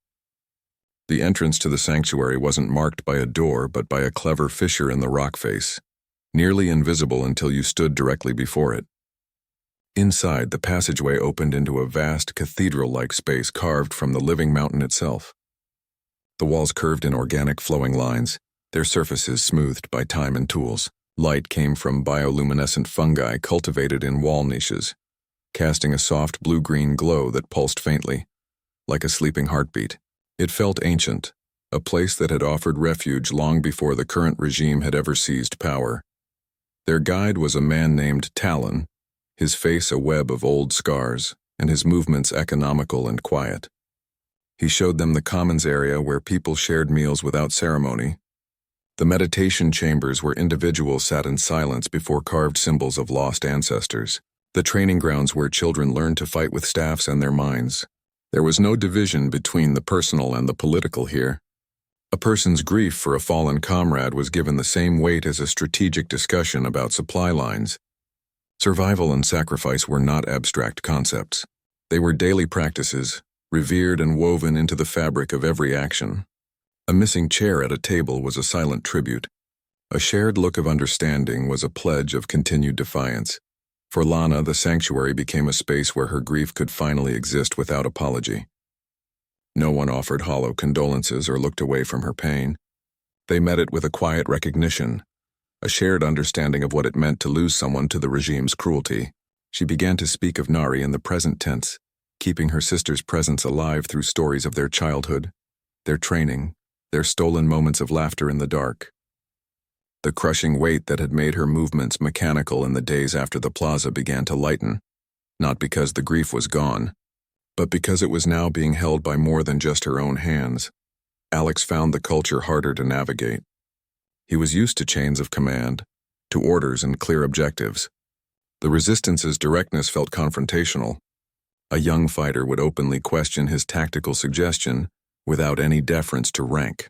The entrance to the sanctuary wasn't marked by a door but by a clever fissure in the rock face, nearly invisible until you stood directly before it. Inside, the passageway opened into a vast cathedral-like space carved from the living mountain itself. The walls curved in organic flowing lines, their surfaces smoothed by time and tools. Light came from bioluminescent fungi cultivated in wall niches, casting a soft blue-green glow that pulsed faintly, like a sleeping heartbeat. It felt ancient, a place that had offered refuge long before the current regime had ever seized power. Their guide was a man named Talon, his face a web of old scars, and his movements economical and quiet. He showed them the commons area where people shared meals without ceremony. The meditation chambers where individuals sat in silence before carved symbols of lost ancestors. The training grounds where children learned to fight with staffs and their minds. There was no division between the personal and the political here. A person's grief for a fallen comrade was given the same weight as a strategic discussion about supply lines. Survival and sacrifice were not abstract concepts. They were daily practices, revered and woven into the fabric of every action. A missing chair at a table was a silent tribute. A shared look of understanding was a pledge of continued defiance. For Lana, the sanctuary became a space where her grief could finally exist without apology. No one offered hollow condolences or looked away from her pain. They met it with a quiet recognition, a shared understanding of what it meant to lose someone to the regime's cruelty. She began to speak of Nari in the present tense, keeping her sister's presence alive through stories of their childhood, their training, their stolen moments of laughter in the dark. The crushing weight that had made her movements mechanical in the days after the plaza began to lighten, not because the grief was gone, but because it was now being held by more than just her own hands. Alex found the culture harder to navigate. He was used to chains of command, to orders and clear objectives. The Resistance's directness felt confrontational. A young fighter would openly question his tactical suggestion without any deference to rank.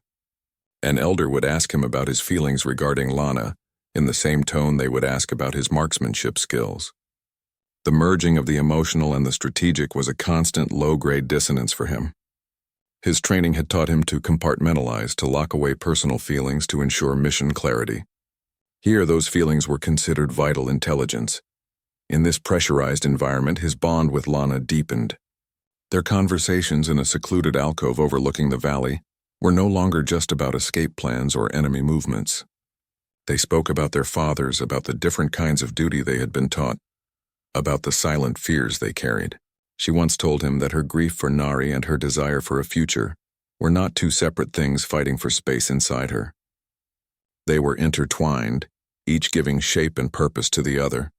An elder would ask him about his feelings regarding Lana, in the same tone they would ask about his marksmanship skills. The merging of the emotional and the strategic was a constant low-grade dissonance for him. His training had taught him to compartmentalize, to lock away personal feelings to ensure mission clarity. Here, those feelings were considered vital intelligence. In this pressurized environment, his bond with Lana deepened. Their conversations in a secluded alcove overlooking the valley were no longer just about escape plans or enemy movements. They spoke about their fathers, about the different kinds of duty they had been taught, about the silent fears they carried. She once told him that her grief for Nari and her desire for a future were not two separate things fighting for space inside her. They were intertwined, each giving shape and purpose to the other.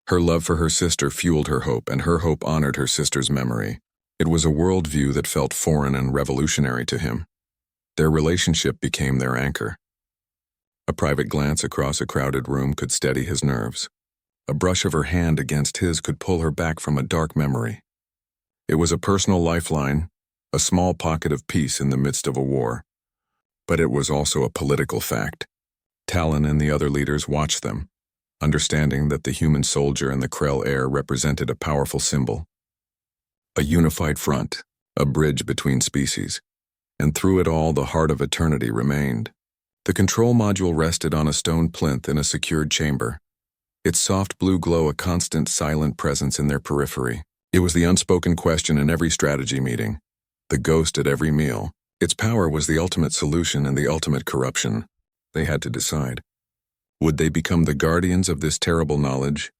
Her love for her sister fueled her hope, and her hope honored her sister's memory. It was a worldview that felt foreign and revolutionary to him. Their relationship became their anchor. A private glance across a crowded room could steady his nerves. A brush of her hand against his could pull her back from a dark memory. It was a personal lifeline, a small pocket of peace in the midst of a war. But it was also a political fact. Talon and the other leaders watched them, understanding that the human soldier and the Krell heir represented a powerful symbol. A unified front, a bridge between species. And through it all, the heart of eternity remained. The control module rested on a stone plinth in a secured chamber, its soft blue glow a constant silent presence in their periphery. It was the unspoken question in every strategy meeting, the ghost at every meal. Its power was the ultimate solution and the ultimate corruption. They had to decide. Would they become the guardians of this terrible knowledge,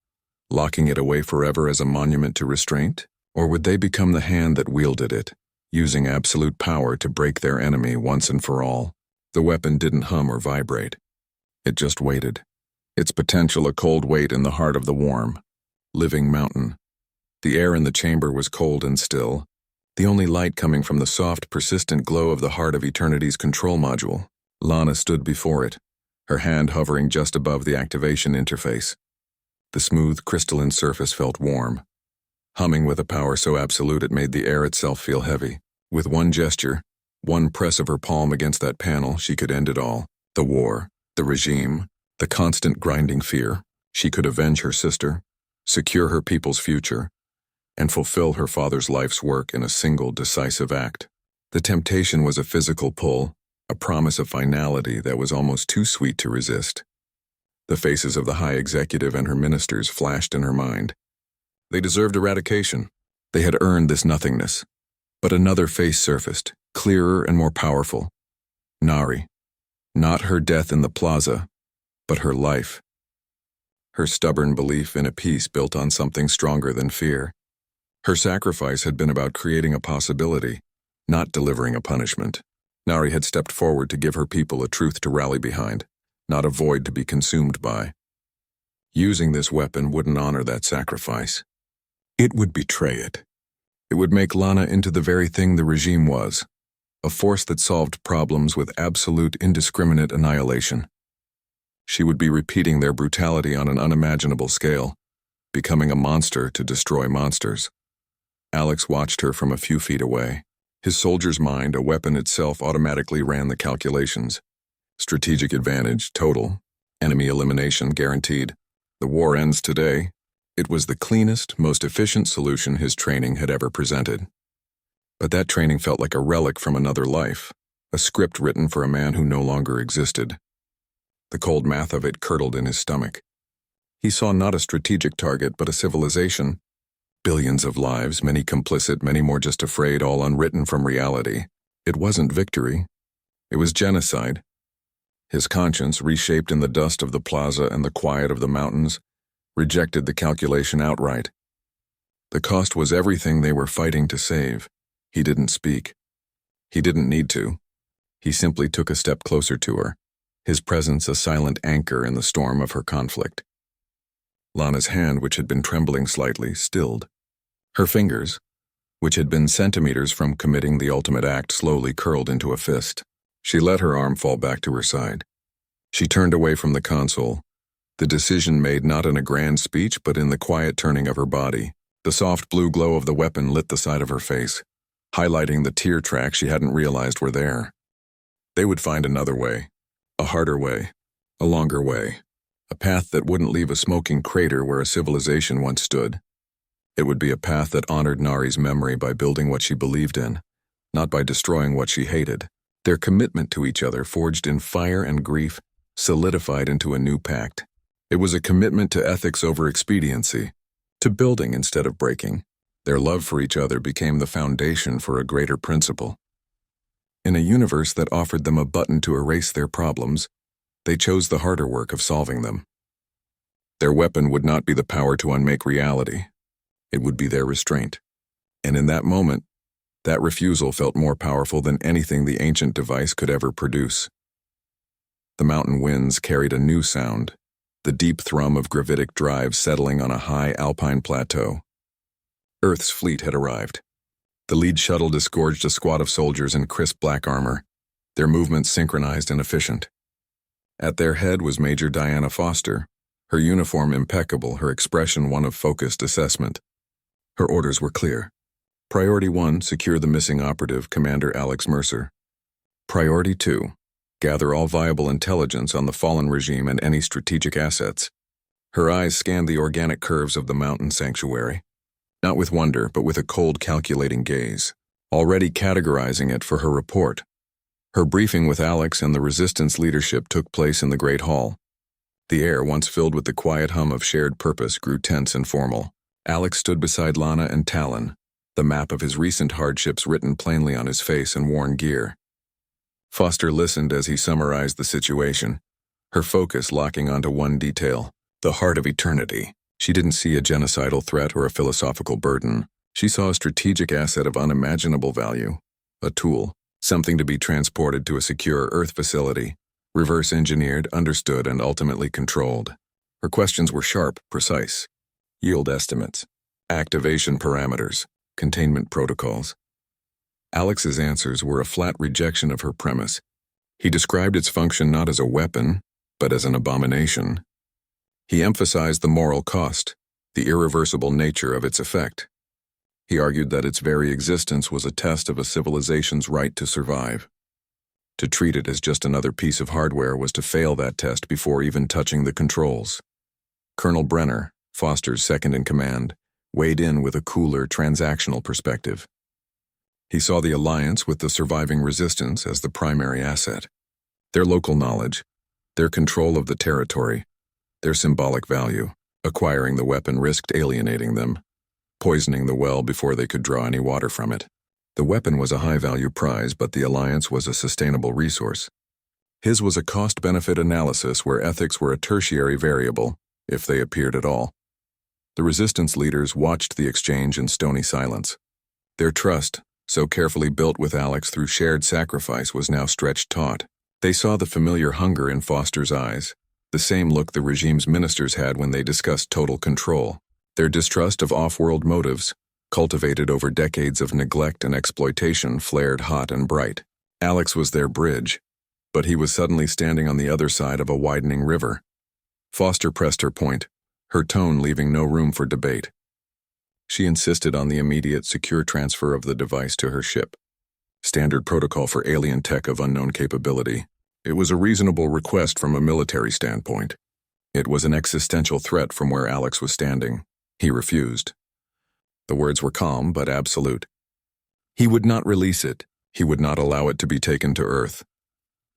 locking it away forever as a monument to restraint? Or would they become the hand that wielded it, using absolute power to break their enemy once and for all? The weapon didn't hum or vibrate. It just waited, its potential a cold weight in the heart of the warm, living mountain. The air in the chamber was cold and still, the only light coming from the soft, persistent glow of the heart of eternity's control module. Lana stood before it, her hand hovering just above the activation interface. The smooth, crystalline surface felt warm, humming with a power so absolute it made the air itself feel heavy. With one gesture, one press of her palm against that panel, she could end it all. The war, the regime, the constant grinding fear. She could avenge her sister, secure her people's future, and fulfill her father's life's work in a single decisive act. The temptation was a physical pull, a promise of finality that was almost too sweet to resist. The faces of the high executive and her ministers flashed in her mind. They deserved eradication. They had earned this nothingness. But another face surfaced, clearer and more powerful. Nari. Not her death in the plaza, but her life. Her stubborn belief in a peace built on something stronger than fear. Her sacrifice had been about creating a possibility, not delivering a punishment. Nari had stepped forward to give her people a truth to rally behind, not a void to be consumed by. Using this weapon wouldn't honor that sacrifice. It would betray it. It would make Lana into the very thing the regime was, a force that solved problems with absolute indiscriminate annihilation. She would be repeating their brutality on an unimaginable scale, becoming a monster to destroy monsters. Alex watched her from a few feet away. His soldier's mind, a weapon itself, automatically ran the calculations. Strategic advantage, total. Enemy elimination, guaranteed. The war ends today. It was the cleanest, most efficient solution his training had ever presented. But that training felt like a relic from another life, a script written for a man who no longer existed. The cold math of it curdled in his stomach. He saw not a strategic target, but a civilization. Billions of lives, many complicit, many more just afraid, all unwritten from reality. It wasn't victory. It was genocide. His conscience, reshaped in the dust of the plaza and the quiet of the mountains, rejected the calculation outright. The cost was everything they were fighting to save. He didn't speak. He didn't need to. He simply took a step closer to her, his presence a silent anchor in the storm of her conflict. Lana's hand, which had been trembling slightly, stilled. Her fingers, which had been centimeters from committing the ultimate act, slowly curled into a fist. She let her arm fall back to her side. She turned away from the console, the decision made not in a grand speech but in the quiet turning of her body. The soft blue glow of the weapon lit the side of her face, highlighting the tear tracks she hadn't realized were there. They would find another way, a harder way, a longer way, a path that wouldn't leave a smoking crater where a civilization once stood. It would be a path that honored Nari's memory by building what she believed in, not by destroying what she hated. Their commitment to each other, forged in fire and grief, solidified into a new pact. It was a commitment to ethics over expediency, to building instead of breaking. Their love for each other became the foundation for a greater principle. In a universe that offered them a button to erase their problems, they chose the harder work of solving them. Their weapon would not be the power to unmake reality. It would be their restraint. And in that moment, that refusal felt more powerful than anything the ancient device could ever produce. The mountain winds carried a new sound, the deep thrum of gravitic drive settling on a high alpine plateau. Earth's fleet had arrived. The lead shuttle disgorged a squad of soldiers in crisp black armor, their movements synchronized and efficient. At their head was Major Diana Foster, her uniform impeccable, her expression one of focused assessment. Her orders were clear. Priority 1, secure the missing operative, Commander Alex Mercer. Priority 2, gather all viable intelligence on the fallen regime and any strategic assets. Her eyes scanned the organic curves of the mountain sanctuary, not with wonder, but with a cold, calculating gaze, already categorizing it for her report. Her briefing with Alex and the Resistance leadership took place in the Great Hall. The air, once filled with the quiet hum of shared purpose, grew tense and formal. Alex stood beside Lana and Talon, the map of his recent hardships written plainly on his face and worn gear. Foster listened as he summarized the situation, her focus locking onto one detail, the heart of eternity. She didn't see a genocidal threat or a philosophical burden. She saw a strategic asset of unimaginable value, a tool, something to be transported to a secure Earth facility, reverse-engineered, understood, and ultimately controlled. Her questions were sharp, precise. Yield estimates, activation parameters, containment protocols. Alex's answers were a flat rejection of her premise. He described its function not as a weapon, but as an abomination. He emphasized the moral cost, the irreversible nature of its effect. He argued that its very existence was a test of a civilization's right to survive. To treat it as just another piece of hardware was to fail that test before even touching the controls. Colonel Brenner, Foster's second-in-command, weighed in with a cooler, transactional perspective. He saw the alliance with the surviving resistance as the primary asset. Their local knowledge, their control of the territory, their symbolic value. Acquiring the weapon risked alienating them, poisoning the well before they could draw any water from it. The weapon was a high-value prize, but the alliance was a sustainable resource. His was a cost-benefit analysis where ethics were a tertiary variable, if they appeared at all. The resistance leaders watched the exchange in stony silence. Their trust, so carefully built with Alex through shared sacrifice, was now stretched taut. They saw the familiar hunger in Foster's eyes, the same look the regime's ministers had when they discussed total control. Their distrust of off-world motives, cultivated over decades of neglect and exploitation, flared hot and bright. Alex was their bridge, but he was suddenly standing on the other side of a widening river. Foster pressed her point, her tone leaving no room for debate. She insisted on the immediate, secure transfer of the device to her ship. Standard protocol for alien tech of unknown capability. It was a reasonable request from a military standpoint. It was an existential threat from where Alex was standing. He refused. The words were calm but absolute. He would not release it. He would not allow it to be taken to Earth.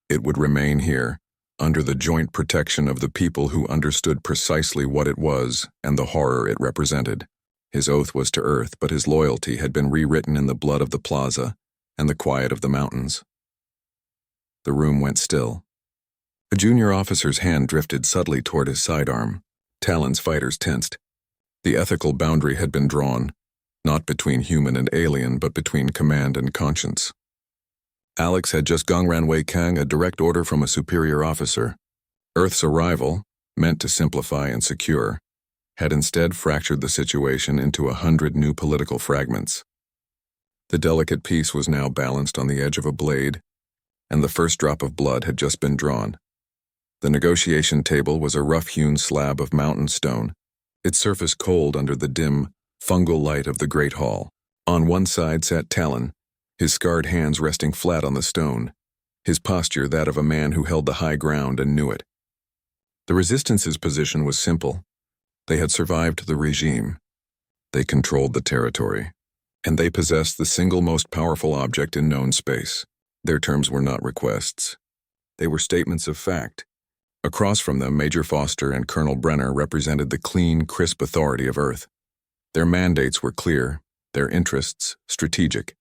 It would remain here, under the joint protection of the people who understood precisely what it was and the horror it represented. His oath was to Earth, but his loyalty had been rewritten in the blood of the plaza and the quiet of the mountains. The room went still. A junior officer's hand drifted subtly toward his sidearm. Talon's fighters tensed. The ethical boundary had been drawn, not between human and alien, but between command and conscience. Alex had just Gongran Wei Kang a direct order from a superior officer. Earth's arrival, meant to simplify and secure, had instead fractured the situation into 100 new political fragments. The delicate piece was now balanced on the edge of a blade, and the first drop of blood had just been drawn. The negotiation table was a rough-hewn slab of mountain stone, its surface cold under the dim, fungal light of the great hall. On one side sat Talon, his scarred hands resting flat on the stone, his posture that of a man who held the high ground and knew it. The Resistance's position was simple. They had survived the regime. They controlled the territory, and they possessed the single most powerful object in known space. Their terms were not requests. They were statements of fact. Across from them, Major Foster and Colonel Brenner represented the clean, crisp authority of Earth. Their mandates were clear, their interests strategic.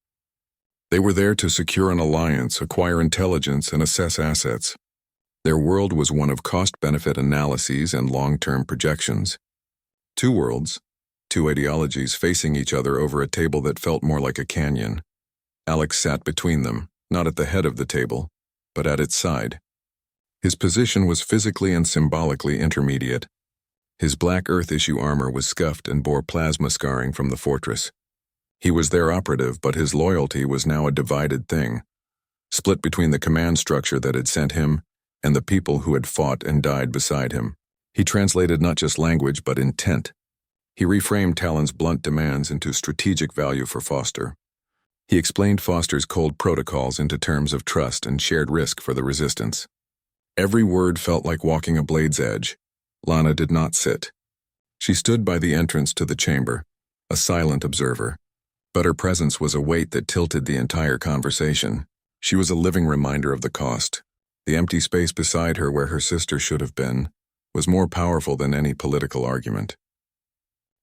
They were there to secure an alliance, acquire intelligence, and assess assets. Their world was one of cost-benefit analyses and long-term projections. Two worlds, two ideologies facing each other over a table that felt more like a canyon. Alex sat between them, not at the head of the table, but at its side. His position was physically and symbolically intermediate. His black Earth issue armor was scuffed and bore plasma scarring from the fortress. He was their operative, but his loyalty was now a divided thing, split between the command structure that had sent him and the people who had fought and died beside him. He translated not just language, but intent. He reframed Talon's blunt demands into strategic value for Foster. He explained Foster's cold protocols into terms of trust and shared risk for the Resistance. Every word felt like walking a blade's edge. Lana did not sit. She stood by the entrance to the chamber, a silent observer. But her presence was a weight that tilted the entire conversation. She was a living reminder of the cost. The empty space beside her where her sister should have been was more powerful than any political argument.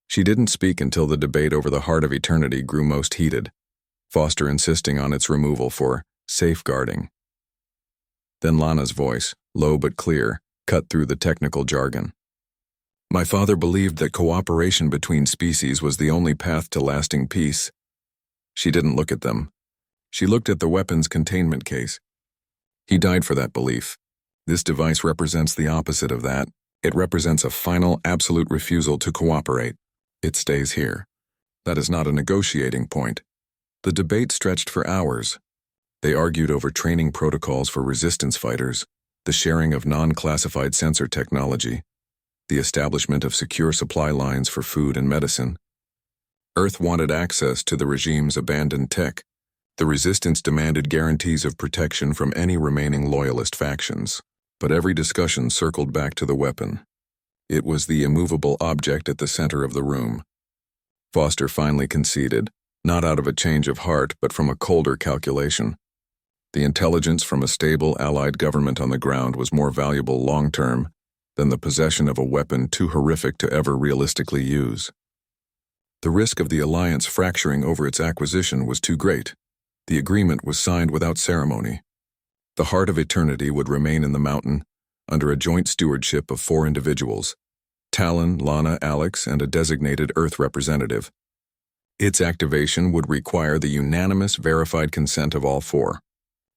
She didn't speak until the debate over the Heart of Eternity grew most heated, Foster insisting on its removal for safeguarding. Then Lana's voice, low but clear, cut through the technical jargon. My father believed that cooperation between species was the only path to lasting peace. She didn't look at them. She looked at the weapons containment case. He died for that belief. This device represents the opposite of that. It represents a final, absolute refusal to cooperate. It stays here. That is not a negotiating point. The debate stretched for hours. They argued over training protocols for resistance fighters, the sharing of non-classified sensor technology, the establishment of secure supply lines for food and medicine. Earth wanted access to the regime's abandoned tech. The Resistance demanded guarantees of protection from any remaining loyalist factions. But every discussion circled back to the weapon. It was the immovable object at the center of the room. Foster finally conceded, not out of a change of heart, but from a colder calculation. The intelligence from a stable Allied government on the ground was more valuable long-term than the possession of a weapon too horrific to ever realistically use. The risk of the alliance fracturing over its acquisition was too great. The agreement was signed without ceremony. The Heart of Eternity would remain in the mountain under a joint stewardship of 4 individuals, Talon, Lana, Alex, and a designated Earth representative. Its activation would require the unanimous, verified consent of all 4.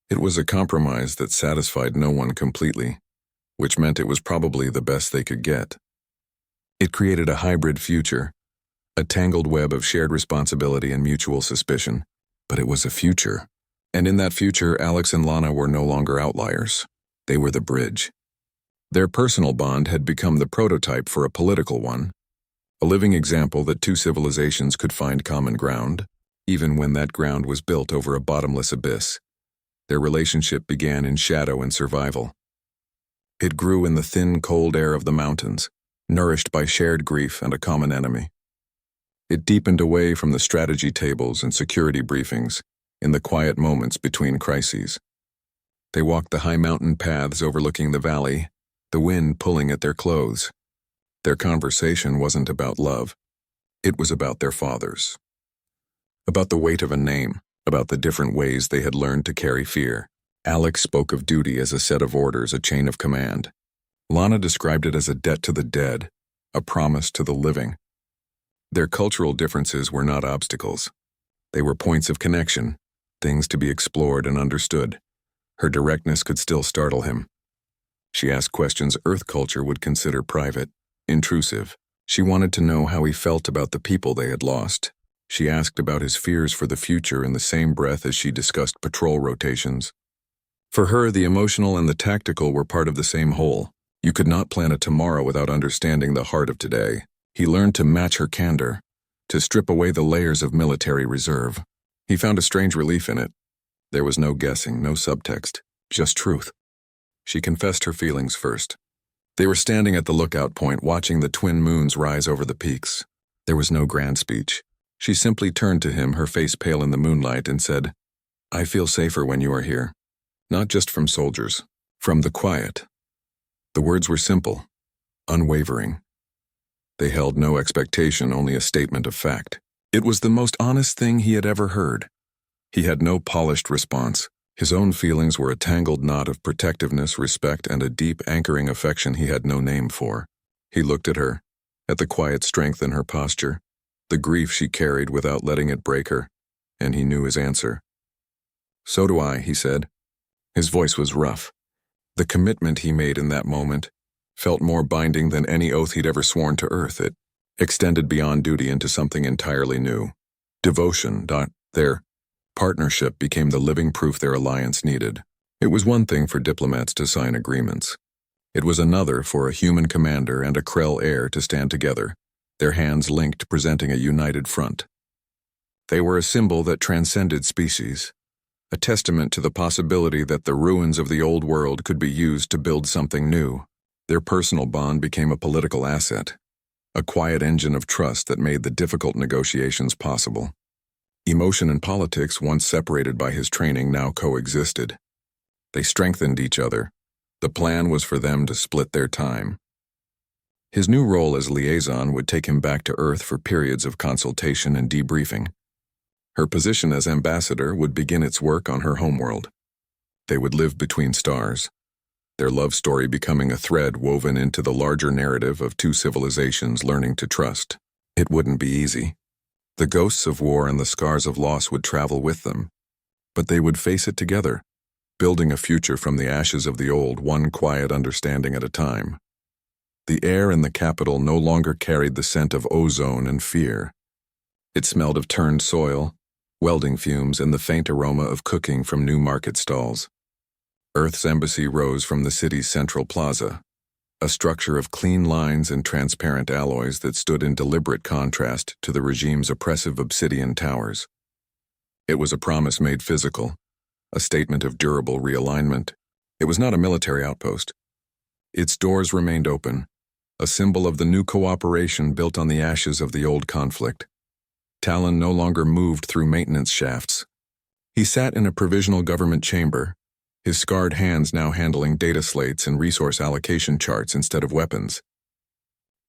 It was a compromise that satisfied no one completely, which meant it was probably the best they could get. It created a hybrid future, a tangled web of shared responsibility and mutual suspicion, but it was a future. And in that future, Alex and Lana were no longer outliers. They were the bridge. Their personal bond had become the prototype for a political one, a living example that 2 civilizations could find common ground, even when that ground was built over a bottomless abyss. Their relationship began in shadow and survival. It grew in the thin, cold air of the mountains, nourished by shared grief and a common enemy. It deepened away from the strategy tables and security briefings in the quiet moments between crises. They walked the high mountain paths overlooking the valley, the wind pulling at their clothes. Their conversation wasn't about love. It was about their fathers. About the weight of a name, about the different ways they had learned to carry fear. Alex spoke of duty as a set of orders, a chain of command. Lana described it as a debt to the dead, a promise to the living. Their cultural differences were not obstacles. They were points of connection, things to be explored and understood. Her directness could still startle him. She asked questions Earth culture would consider private, intrusive. She wanted to know how he felt about the people they had lost. She asked about his fears for the future in the same breath as she discussed patrol rotations. For her, the emotional and the tactical were part of the same whole. You could not plan a tomorrow without understanding the heart of today. He learned to match her candor, to strip away the layers of military reserve. He found a strange relief in it. There was no guessing, no subtext, just truth. She confessed her feelings first. They were standing at the lookout point, watching the twin moons rise over the peaks. There was no grand speech. She simply turned to him, her face pale in the moonlight, and said, "I feel safer when you are here. Not just from soldiers, from the quiet." The words were simple, unwavering. They held no expectation, only a statement of fact. It was the most honest thing he had ever heard. He had no polished response. His own feelings were a tangled knot of protectiveness, respect, and a deep, anchoring affection he had no name for. He looked at her, at the quiet strength in her posture, the grief she carried without letting it break her, and he knew his answer. "So do I," he said. His voice was rough. The commitment he made in that moment felt more binding than any oath he'd ever sworn to Earth. It extended beyond duty into something entirely new. Devotion. Their partnership became the living proof their alliance needed. It was one thing for diplomats to sign agreements. It was another for a human commander and a Krell heir to stand together, their hands linked, presenting a united front. They were a symbol that transcended species, a testament to the possibility that the ruins of the old world could be used to build something new. Their personal bond became a political asset, a quiet engine of trust that made the difficult negotiations possible. Emotion and politics, once separated by his training, now coexisted. They strengthened each other. The plan was for them to split their time. His new role as liaison would take him back to Earth for periods of consultation and debriefing. Her position as ambassador would begin its work on her homeworld. They would live between stars, their love story becoming a thread woven into the larger narrative of two civilizations learning to trust. It wouldn't be easy. The ghosts of war and the scars of loss would travel with them, but they would face it together, building a future from the ashes of the old, one quiet understanding at a time. The air in the capital no longer carried the scent of ozone and fear. It smelled of turned soil, welding fumes, and the faint aroma of cooking from new market stalls. Earth's embassy rose from the city's central plaza, a structure of clean lines and transparent alloys that stood in deliberate contrast to the regime's oppressive obsidian towers. It was a promise made physical, a statement of durable realignment. It was not a military outpost. Its doors remained open, a symbol of the new cooperation built on the ashes of the old conflict. Talon no longer moved through maintenance shafts. He sat in a provisional government chamber, his scarred hands now handling data slates and resource allocation charts instead of weapons.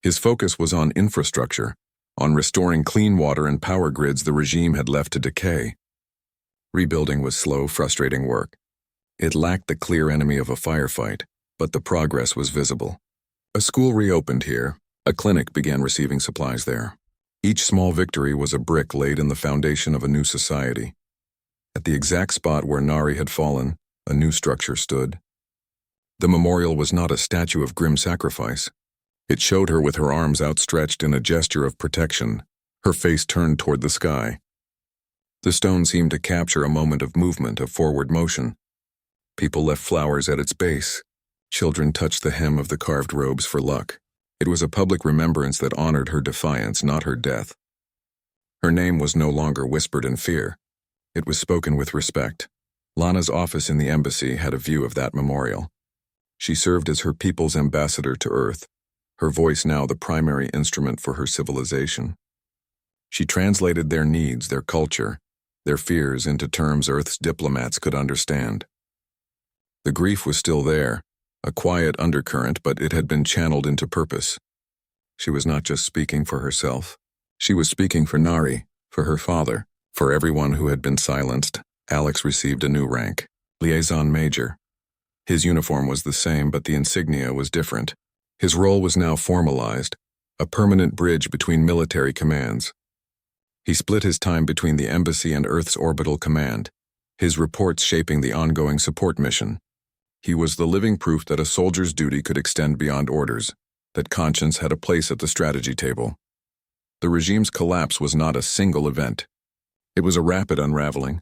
His focus was on infrastructure, on restoring clean water and power grids the regime had left to decay. Rebuilding was slow, frustrating work. It lacked the clear enemy of a firefight, but the progress was visible. A school reopened here, a clinic began receiving supplies there. Each small victory was a brick laid in the foundation of a new society. At the exact spot where Nari had fallen, a new structure stood. The memorial was not a statue of grim sacrifice. It showed her with her arms outstretched in a gesture of protection, her face turned toward the sky. The stone seemed to capture a moment of movement, of forward motion. People left flowers at its base. Children touched the hem of the carved robes for luck. It was a public remembrance that honored her defiance, not her death. Her name was no longer whispered in fear. It was spoken with respect. Lana's office in the embassy had a view of that memorial. She served as her people's ambassador to Earth, her voice now the primary instrument for her civilization. She translated their needs, their culture, their fears into terms Earth's diplomats could understand. The grief was still there, a quiet undercurrent, but it had been channeled into purpose. She was not just speaking for herself. She was speaking for Nari, for her father, for everyone who had been silenced. Alex received a new rank, Liaison Major. His uniform was the same, but the insignia was different. His role was now formalized, a permanent bridge between military commands. He split his time between the embassy and Earth's orbital command, his reports shaping the ongoing support mission. He was the living proof that a soldier's duty could extend beyond orders, that conscience had a place at the strategy table. The regime's collapse was not a single event. It was a rapid unraveling.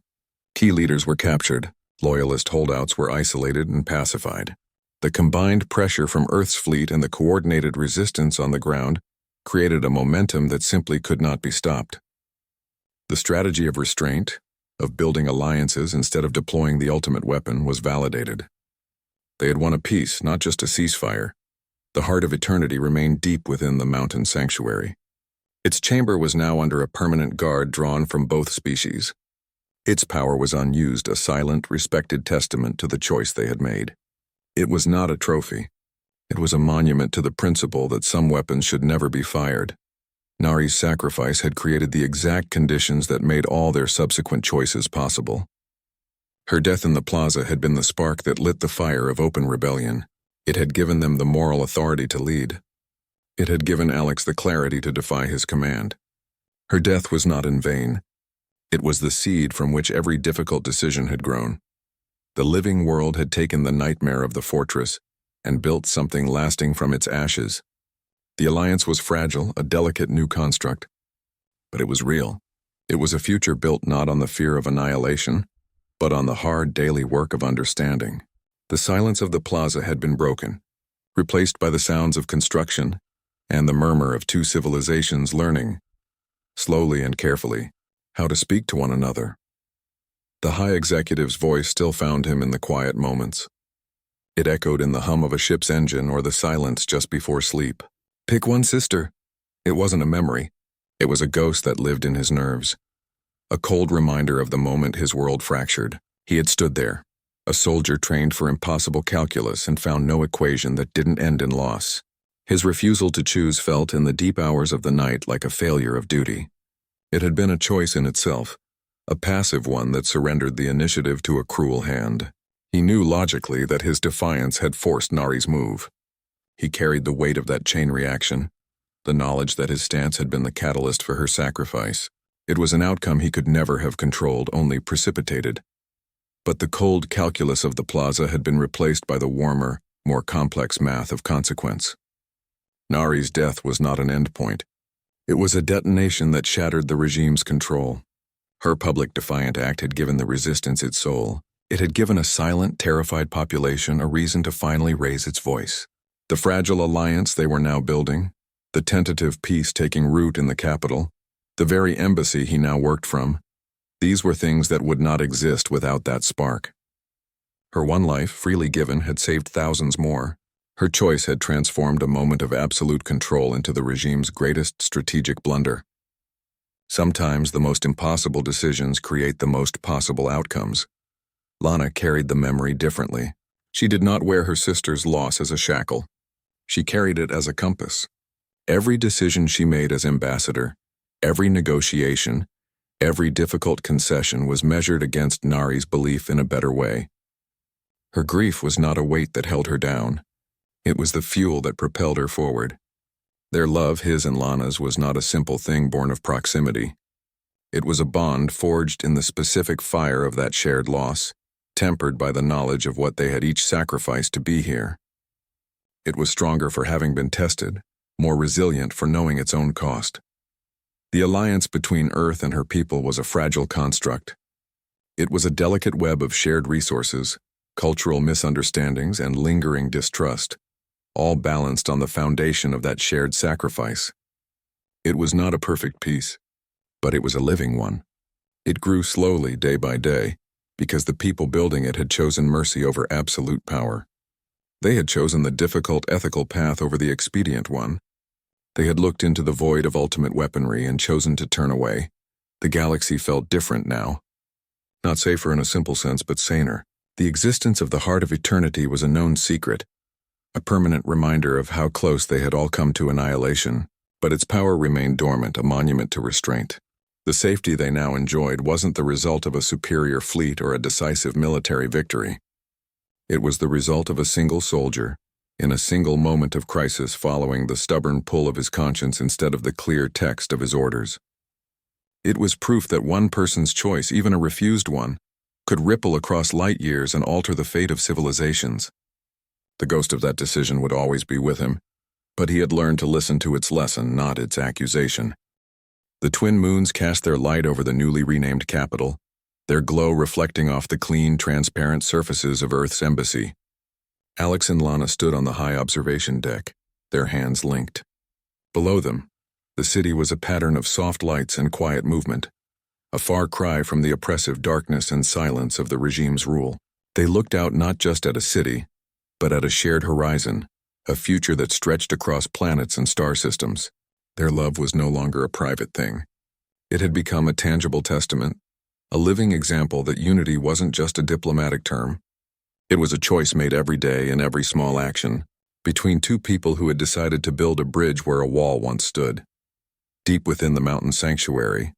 Key leaders were captured, loyalist holdouts were isolated and pacified. The combined pressure from Earth's fleet and the coordinated resistance on the ground created a momentum that simply could not be stopped. The strategy of restraint, of building alliances instead of deploying the ultimate weapon, was validated. They had won a peace, not just a ceasefire. The heart of eternity remained deep within the mountain sanctuary. Its chamber was now under a permanent guard drawn from both species. Its power was unused, a silent, respected testament to the choice they had made. It was not a trophy. It was a monument to the principle that some weapons should never be fired. Nari's sacrifice had created the exact conditions that made all their subsequent choices possible. Her death in the plaza had been the spark that lit the fire of open rebellion. It had given them the moral authority to lead. It had given Alex the clarity to defy his command. Her death was not in vain. It was the seed from which every difficult decision had grown. The living world had taken the nightmare of the fortress and built something lasting from its ashes. The alliance was fragile, a delicate new construct, but it was real. It was a future built not on the fear of annihilation, but on the hard daily work of understanding. The silence of the plaza had been broken, replaced by the sounds of construction and the murmur of two civilizations learning, slowly and carefully, how to speak to one another. The high executive's voice still found him in the quiet moments. It echoed in the hum of a ship's engine or the silence just before sleep. "Pick one, sister." It wasn't a memory. It was a ghost that lived in his nerves. A cold reminder of the moment his world fractured. He had stood there, a soldier trained for impossible calculus, and found no equation that didn't end in loss. His refusal to choose felt in the deep hours of the night like a failure of duty. It had been a choice in itself, a passive one that surrendered the initiative to a cruel hand. He knew logically that his defiance had forced Nari's move. He carried the weight of that chain reaction, the knowledge that his stance had been the catalyst for her sacrifice. It was an outcome he could never have controlled, only precipitated. But the cold calculus of the plaza had been replaced by the warmer, more complex math of consequence. Nari's death was not an endpoint. It was a detonation that shattered the regime's control. Her public defiant act had given the resistance its soul. It had given a silent, terrified population a reason to finally raise its voice. The fragile alliance they were now building, the tentative peace taking root in the capital, the very embassy he now worked from, these were things that would not exist without that spark. Her one life, freely given, had saved thousands more. Her choice had transformed a moment of absolute control into the regime's greatest strategic blunder. Sometimes the most impossible decisions create the most possible outcomes. Lana carried the memory differently. She did not wear her sister's loss as a shackle. She carried it as a compass. Every decision she made as ambassador, every negotiation, every difficult concession was measured against Nari's belief in a better way. Her grief was not a weight that held her down. It was the fuel that propelled her forward. Their love, his and Lana's, was not a simple thing born of proximity. It was a bond forged in the specific fire of that shared loss, tempered by the knowledge of what they had each sacrificed to be here. It was stronger for having been tested, more resilient for knowing its own cost. The alliance between Earth and her people was a fragile construct. It was a delicate web of shared resources, cultural misunderstandings, and lingering distrust, all balanced on the foundation of that shared sacrifice. It was not a perfect peace, but it was a living one. It grew slowly, day by day, because the people building it had chosen mercy over absolute power. They had chosen the difficult ethical path over the expedient one. They had looked into the void of ultimate weaponry and chosen to turn away. The galaxy felt different now. Not safer in a simple sense, but saner. The existence of the Heart of Eternity was a known secret, a permanent reminder of how close they had all come to annihilation, but its power remained dormant, a monument to restraint. The safety they now enjoyed wasn't the result of a superior fleet or a decisive military victory. It was the result of a single soldier, in a single moment of crisis, following the stubborn pull of his conscience instead of the clear text of his orders. It was proof that one person's choice, even a refused one, could ripple across light years and alter the fate of civilizations. The ghost of that decision would always be with him, but he had learned to listen to its lesson, not its accusation. The twin moons cast their light over the newly renamed capital, their glow reflecting off the clean, transparent surfaces of Earth's embassy. Alex and Lana stood on the high observation deck, their hands linked. Below them, the city was a pattern of soft lights and quiet movement, a far cry from the oppressive darkness and silence of the regime's rule. They looked out not just at a city, but at a shared horizon, a future that stretched across planets and star systems. Their love was no longer a private thing. It had become a tangible testament, a living example that unity wasn't just a diplomatic term. It was a choice made every day in every small action, between two people who had decided to build a bridge where a wall once stood. Deep within the mountain sanctuary,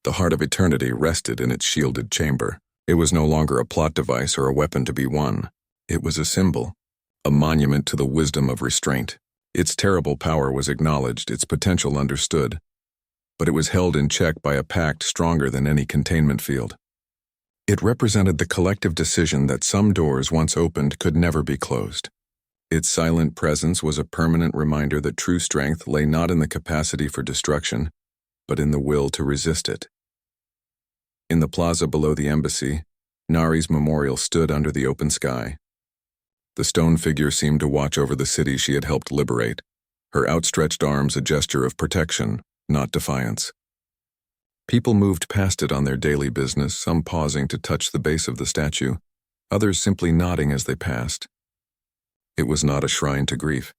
the Heart of Eternity rested in its shielded chamber. It was no longer a plot device or a weapon to be won. It was a symbol, a monument to the wisdom of restraint. Its terrible power was acknowledged, its potential understood, but it was held in check by a pact stronger than any containment field. It represented the collective decision that some doors once opened could never be closed. Its silent presence was a permanent reminder that true strength lay not in the capacity for destruction, but in the will to resist it. In the plaza below the embassy, Nari's memorial stood under the open sky. The stone figure seemed to watch over the city she had helped liberate, her outstretched arms a gesture of protection, not defiance. People moved past it on their daily business, some pausing to touch the base of the statue, others simply nodding as they passed. It was not a shrine to grief.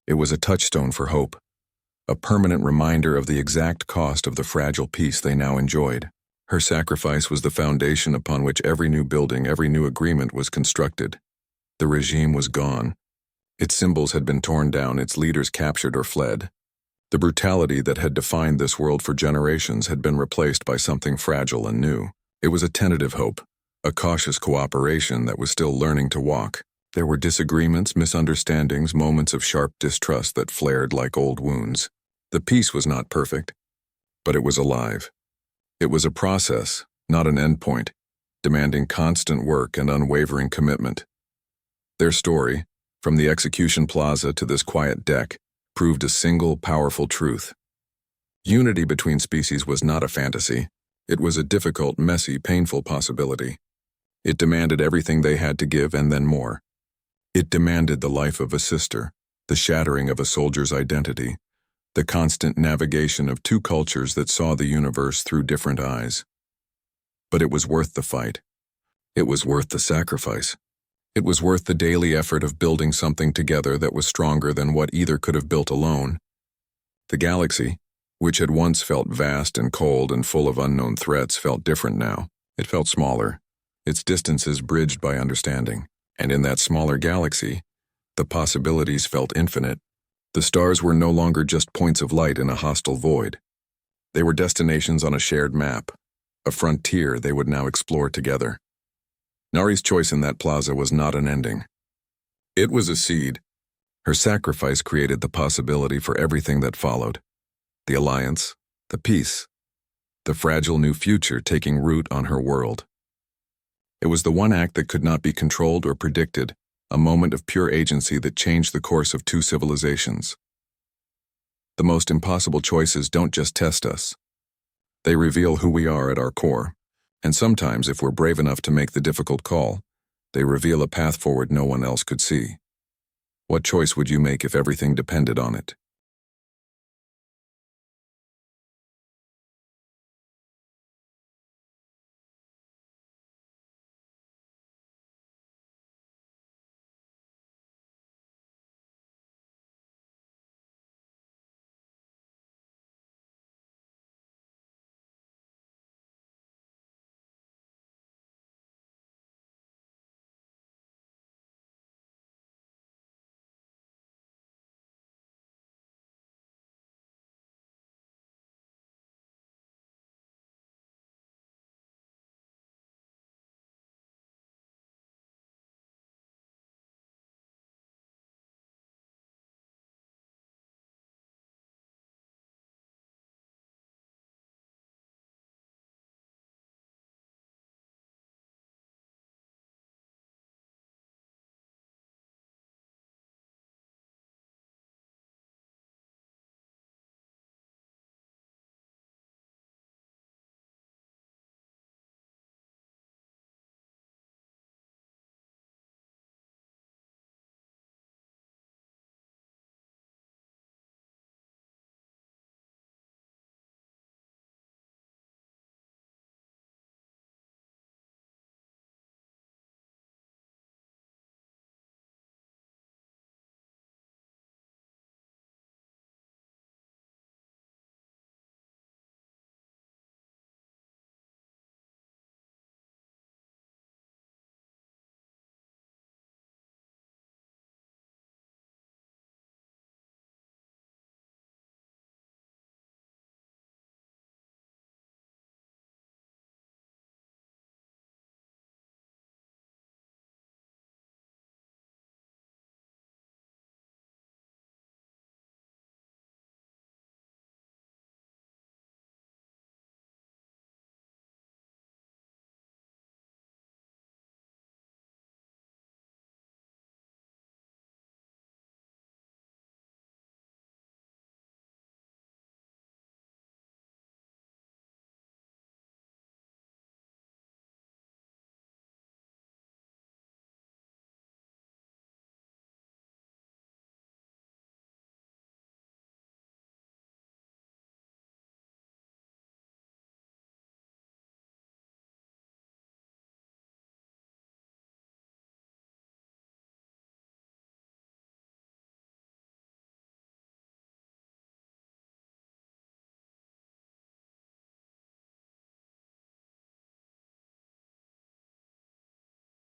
It was a touchstone for hope, a permanent reminder of the exact cost of the fragile peace they now enjoyed. Her sacrifice was the foundation upon which every new building, every new agreement was constructed. The regime was gone. Its symbols had been torn down, its leaders captured or fled. The brutality that had defined this world for generations had been replaced by something fragile and new. It was a tentative hope, a cautious cooperation that was still learning to walk. There were disagreements, misunderstandings, moments of sharp distrust that flared like old wounds. The peace was not perfect, but it was alive. It was a process, not an endpoint, demanding constant work and unwavering commitment. Their story, from the execution plaza to this quiet deck, proved a single powerful truth. Unity between species was not a fantasy. It was a difficult, messy, painful possibility. It demanded everything they had to give and then more. It demanded the life of a sister, the shattering of a soldier's identity, the constant navigation of two cultures that saw the universe through different eyes. But it was worth the fight. It was worth the sacrifice. It was worth the daily effort of building something together that was stronger than what either could have built alone. The galaxy, which had once felt vast and cold and full of unknown threats, felt different now. It felt smaller, its distances bridged by understanding. And in that smaller galaxy, the possibilities felt infinite. The stars were no longer just points of light in a hostile void. They were destinations on a shared map, a frontier they would now explore together. Nari's choice in that plaza was not an ending. It was a seed. Her sacrifice created the possibility for everything that followed. The alliance, the peace, the fragile new future taking root on her world. It was the one act that could not be controlled or predicted, a moment of pure agency that changed the course of two civilizations. The most impossible choices don't just test us. They reveal who we are at our core, and sometimes, if we're brave enough to make the difficult call, they reveal a path forward no one else could see. What choice would you make if everything depended on it?